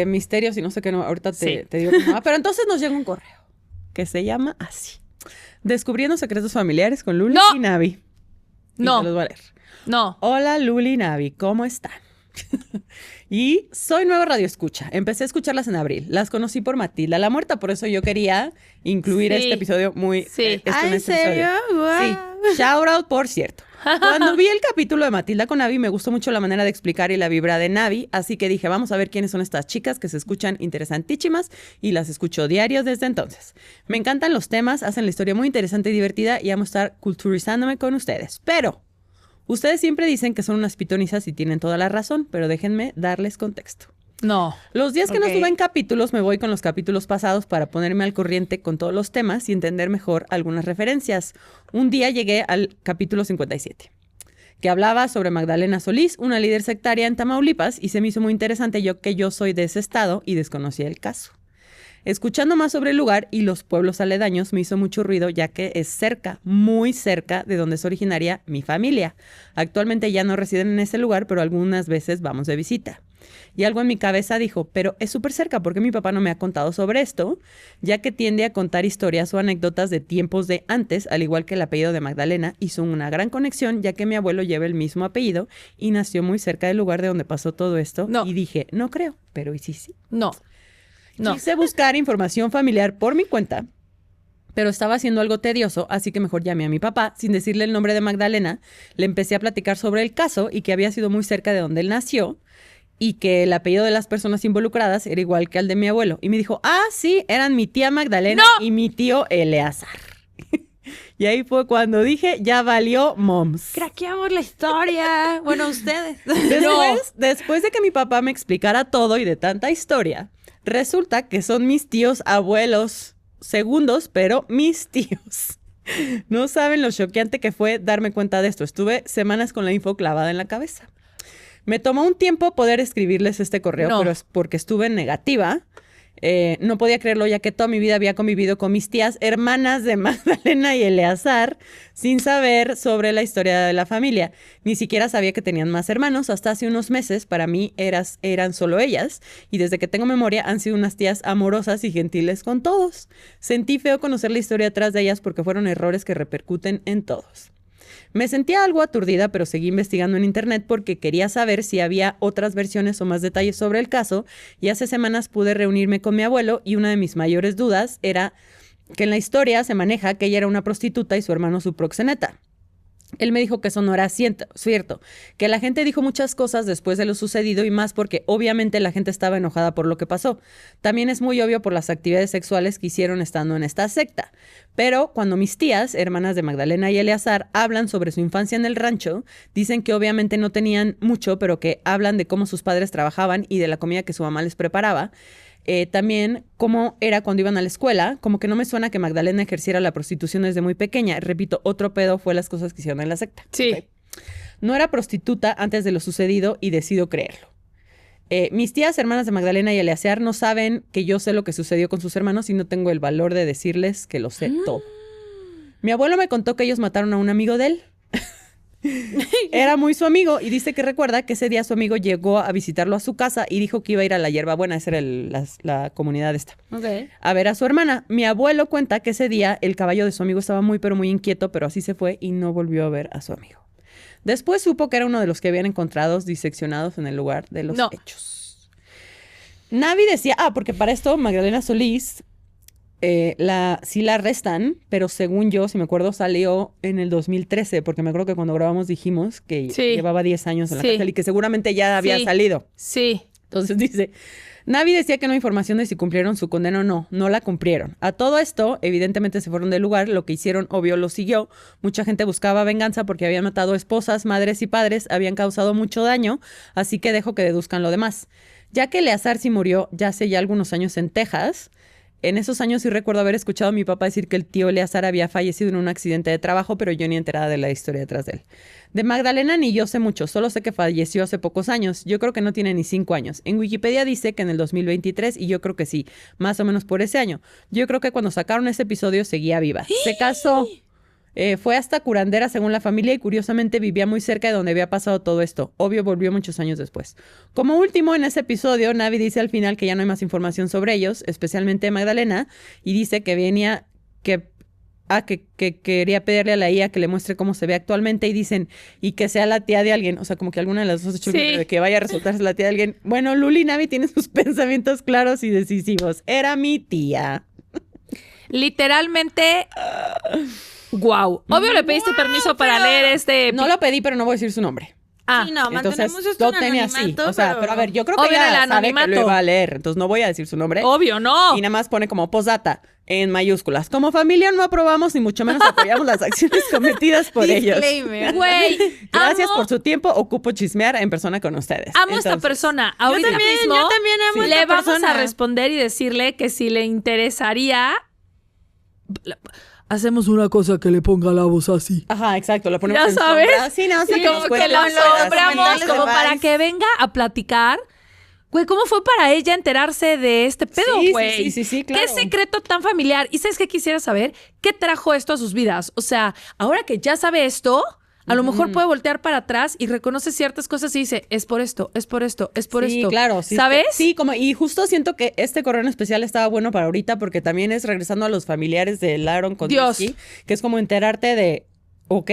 Misterios y no sé qué, no, ahorita Sí. te digo cómo va. Pero entonces nos llega un correo que se llama así: Descubriendo secretos familiares con Luli No. y Navi. Y No. se los voy a leer. No. Hola Luli y Navi, ¿cómo están? Y soy nueva radioescucha. Empecé a escucharlas en abril. Las conocí por Matilda la Muerta, por eso yo quería incluir Sí. este episodio muy... Sí. esto en ¿En este serio? episodio. Guau. Sí. Shout out, por cierto. Cuando vi el capítulo de Matilda con Navi, me gustó mucho la manera de explicar y la vibra de Navi, así que dije, vamos a ver quiénes son estas chicas que se escuchan interesantísimas y las escucho diarios desde entonces. Me encantan los temas, hacen la historia muy interesante y divertida y amo estar culturizándome con ustedes. Pero ustedes siempre dicen que son unas pitonizas y tienen toda la razón, pero déjenme darles contexto. No. Los días que no Ok. suben capítulos, me voy con los capítulos pasados para ponerme al corriente con todos los temas y entender mejor algunas referencias. Un día llegué al capítulo 57, que hablaba sobre Magdalena Solís, una líder sectaria en Tamaulipas, y se me hizo muy interesante que yo soy de ese estado y desconocía el caso. Escuchando más sobre el lugar y los pueblos aledaños me hizo mucho ruido ya que es cerca, muy cerca de donde es originaria mi familia. Actualmente ya no residen en ese lugar, pero algunas veces vamos de visita. Y algo en mi cabeza dijo, pero es súper cerca, ¿por qué mi papá no me ha contado sobre esto? Ya que tiende a contar historias o anécdotas de tiempos de antes, al igual que el apellido de Magdalena, hizo una gran conexión ya que mi abuelo lleva el mismo apellido y nació muy cerca del lugar de donde pasó todo esto. No. Y dije, no creo, pero ¿y sí? No. No. Quise buscar información familiar por mi cuenta, pero estaba haciendo algo tedioso, así que mejor llamé a mi papá. Sin decirle el nombre de Magdalena, le empecé a platicar sobre el caso y que había sido muy cerca de donde él nació y que el apellido de las personas involucradas era igual que al de mi abuelo. Y me dijo, sí, eran mi tía Magdalena ¡No! y mi tío Eleazar. Y ahí fue cuando dije, ya valió moms. Craqueamos la historia. Bueno, ustedes. Después de que mi papá me explicara todo y de tanta historia, resulta que son mis tíos abuelos segundos, pero mis tíos. No saben lo choqueante que fue darme cuenta de esto. Estuve semanas con la info clavada en la cabeza. Me tomó un tiempo poder escribirles este correo, No. pero es porque estuve negativa. No podía creerlo ya que toda mi vida había convivido con mis tías, hermanas de Magdalena y Eleazar, sin saber sobre la historia de la familia. Ni siquiera sabía que tenían más hermanos. Hasta hace unos meses para mí eran solo ellas y desde que tengo memoria han sido unas tías amorosas y gentiles con todos. Sentí feo conocer la historia atrás de ellas porque fueron errores que repercuten en todos. Me sentía algo aturdida, pero seguí investigando en internet porque quería saber si había otras versiones o más detalles sobre el caso y hace semanas pude reunirme con mi abuelo y una de mis mayores dudas era que en la historia se maneja que ella era una prostituta y su hermano su proxeneta. Él me dijo que eso no era cierto, que la gente dijo muchas cosas después de lo sucedido y más porque obviamente la gente estaba enojada por lo que pasó. También es muy obvio por las actividades sexuales que hicieron estando en esta secta. Pero cuando mis tías, hermanas de Magdalena y Eleazar, hablan sobre su infancia en el rancho, dicen que obviamente no tenían mucho, pero que hablan de cómo sus padres trabajaban y de la comida que su mamá les preparaba. También cómo era cuando iban a la escuela, como que no me suena que Magdalena ejerciera la prostitución desde muy pequeña. Repito, otro pedo fue las cosas que hicieron en la secta. Sí. ¿Ok? No era prostituta antes de lo sucedido y decido creerlo. Mis tías, hermanas de Magdalena y Eleazar, no saben que yo sé lo que sucedió con sus hermanos y no tengo el valor de decirles que lo sé todo. Mi abuelo me contó que ellos mataron a un amigo de él. Era muy su amigo y dice que recuerda que ese día su amigo llegó a visitarlo a su casa y dijo que iba a ir a la Hierbabuena, esa era la comunidad esta, a ver a su hermana. Mi abuelo cuenta que ese día el caballo de su amigo estaba muy pero muy inquieto, pero así se fue y no volvió a ver a su amigo. Después supo que era uno de los que habían encontrados diseccionados en el lugar de los hechos. Navi decía, porque para esto Magdalena Solís sí la arrestan, pero según yo, si me acuerdo, salió en el 2013, porque me acuerdo que cuando grabamos dijimos que llevaba 10 años en la cárcel y que seguramente ya había salido. Sí. Entonces dice, Navi decía que no hay información de si cumplieron su condena o no. No la cumplieron. A todo esto, evidentemente se fueron del lugar. Lo que hicieron, obvio, lo siguió. Mucha gente buscaba venganza porque habían matado esposas, madres y padres. Habían causado mucho daño, así que dejo que deduzcan lo demás. Ya que Eleazar sí murió ya hace ya algunos años en Texas. En esos años sí recuerdo haber escuchado a mi papá decir que el tío Eleazar había fallecido en un accidente de trabajo, pero yo ni enterada de la historia detrás de él. De Magdalena ni yo sé mucho, solo sé que falleció hace pocos años. Yo creo que no tiene ni 5 años. En Wikipedia dice que en el 2023 y yo creo que sí, más o menos por ese año. Yo creo que cuando sacaron ese episodio seguía viva. Se casó. Fue hasta curandera según la familia y curiosamente vivía muy cerca de donde había pasado todo esto. Obvio, volvió muchos años después. Como último, en ese episodio, Navi dice al final que ya no hay más información sobre ellos, especialmente Magdalena, y dice que venía que quería pedirle a la IA que le muestre cómo se ve actualmente y dicen, y que sea la tía de alguien. O sea, como que alguna de las dos hecho de que vaya a resultarse la tía de alguien. Bueno, Luli Navi tiene sus pensamientos claros y decisivos. Era mi tía. Literalmente Wow. Obvio le pediste permiso para leer este... No lo pedí, pero no voy a decir su nombre. Ah, Sí, no, Entonces, mantenemos esto lo en tenía así. anonimato, O sea, pero a ver, yo creo que Obvio, el ella sabe que anonimato. lo iba a leer, entonces no voy a decir su nombre. obvio, no. Y nada más pone como postdata en mayúsculas. Como familia no aprobamos ni mucho menos apoyamos las acciones cometidas por ellos. Disclaimer. Güey, Gracias amo- por su tiempo. Ocupo chismear en persona con ustedes. Amo a esta Entonces, persona. Ahorita yo también mismo amo a le esta vamos persona. a responder y decirle que si le interesaría... Hacemos una cosa que le ponga la voz así. Ajá, exacto. Lo ponemos ¿Ya en sabes? sombra. Sí, no, Sí, como que la la sombra, nombramos documentales como de para Vice. que venga a platicar. Güey, ¿cómo fue para ella enterarse de este pedo, Sí, güey? sí, claro. ¿Qué secreto tan familiar? ¿Y sabes qué quisiera saber? ¿Qué trajo esto a sus vidas? O sea, ahora que ya sabe esto, a lo mejor puede voltear para atrás y reconoce ciertas cosas y dice, es por esto, es por esto, es por Sí, esto. claro. Sí, ¿Sabes? Sí, como, y justo siento que este correo en especial estaba bueno para ahorita porque también es regresando a los familiares de Aaron Kondrowski, que es como enterarte de, ok,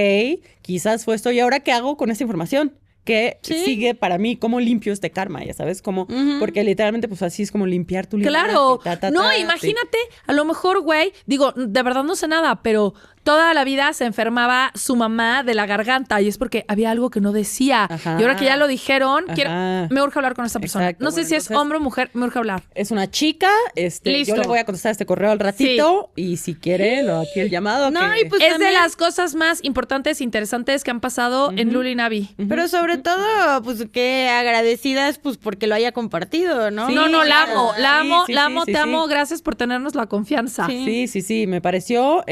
quizás fue esto, ¿y ahora qué hago con esta información? ¿Qué sigue para mí? ¿Cómo limpio este karma? Ya sabes, como, porque literalmente pues así es como limpiar tu linaje. Claro. No, sí. imagínate, a lo mejor, güey, digo, de verdad no sé nada, pero toda la vida se enfermaba su mamá de la garganta y es porque había algo que no decía. Ajá. Y ahora que ya lo dijeron, Ajá. me urge hablar con esta persona. Exacto. No sé Bueno, si es entonces- hombre o mujer, me urge hablar. Es una chica, Listo. yo le voy a contestar este correo al ratito y si quiere, aquí el llamado. No, que- y pues Es de también- las cosas más importantes e interesantes que han pasado en Luli Navi. Pero sobre todo, pues que agradecidas, pues porque lo haya compartido, ¿no? Sí, No, la claro. amo, la amo, Sí, la sí, amo, sí, te sí. amo. Gracias por tenernos la confianza. Sí. Me pareció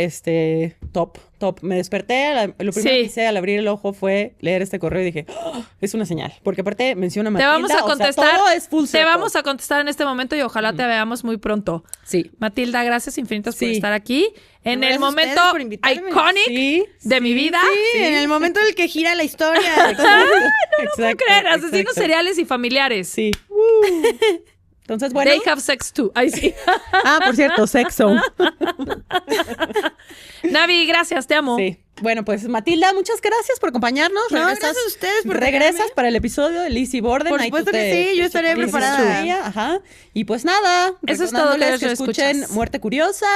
top. Me desperté, lo primero Sí. que hice al abrir el ojo fue leer este correo y dije, "Oh, es una señal", porque aparte menciona a Te Matilda, vamos a contestar. o sea, todo es full te circle. vamos a contestar en este momento y ojalá te veamos muy pronto. Sí. Matilda, gracias infinitas por Sí. estar aquí en Gracias el a momento ustedes por invitarme. iconic Sí, de mi vida. Sí, en el momento en el que gira la historia. Exacto, ¿Cómo creer? Asesinos exacto. seriales y familiares. Sí. Entonces, bueno. They have sex too. Ay, sí. Ah, por cierto, sexo. Navi, gracias, te amo. Sí. Bueno, pues Matilda, muchas gracias por acompañarnos. No, gracias a ustedes por regresas dejarme. para el episodio de Lizzie Borden. Por Ahí tú supuesto que te- sí, yo estaré dices preparada. tu día, ajá. Y pues nada, Eso es todo, recordándoles queridos que escuchen escuchas. Muerte Curiosa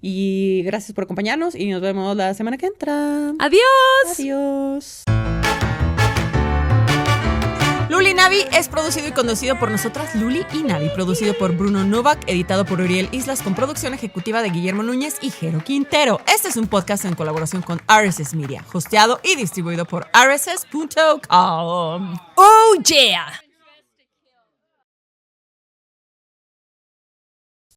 y gracias por acompañarnos y nos vemos la semana que entra. Adiós. Adiós. Luli Navi es producido y conducido por nosotras, Luli y Navi, producido por Bruno Novak, editado por Uriel Islas, con producción ejecutiva de Guillermo Núñez y Jero Quintero. Este es un podcast en colaboración con RSS Media, hosteado y distribuido por rss.com. Oh, yeah.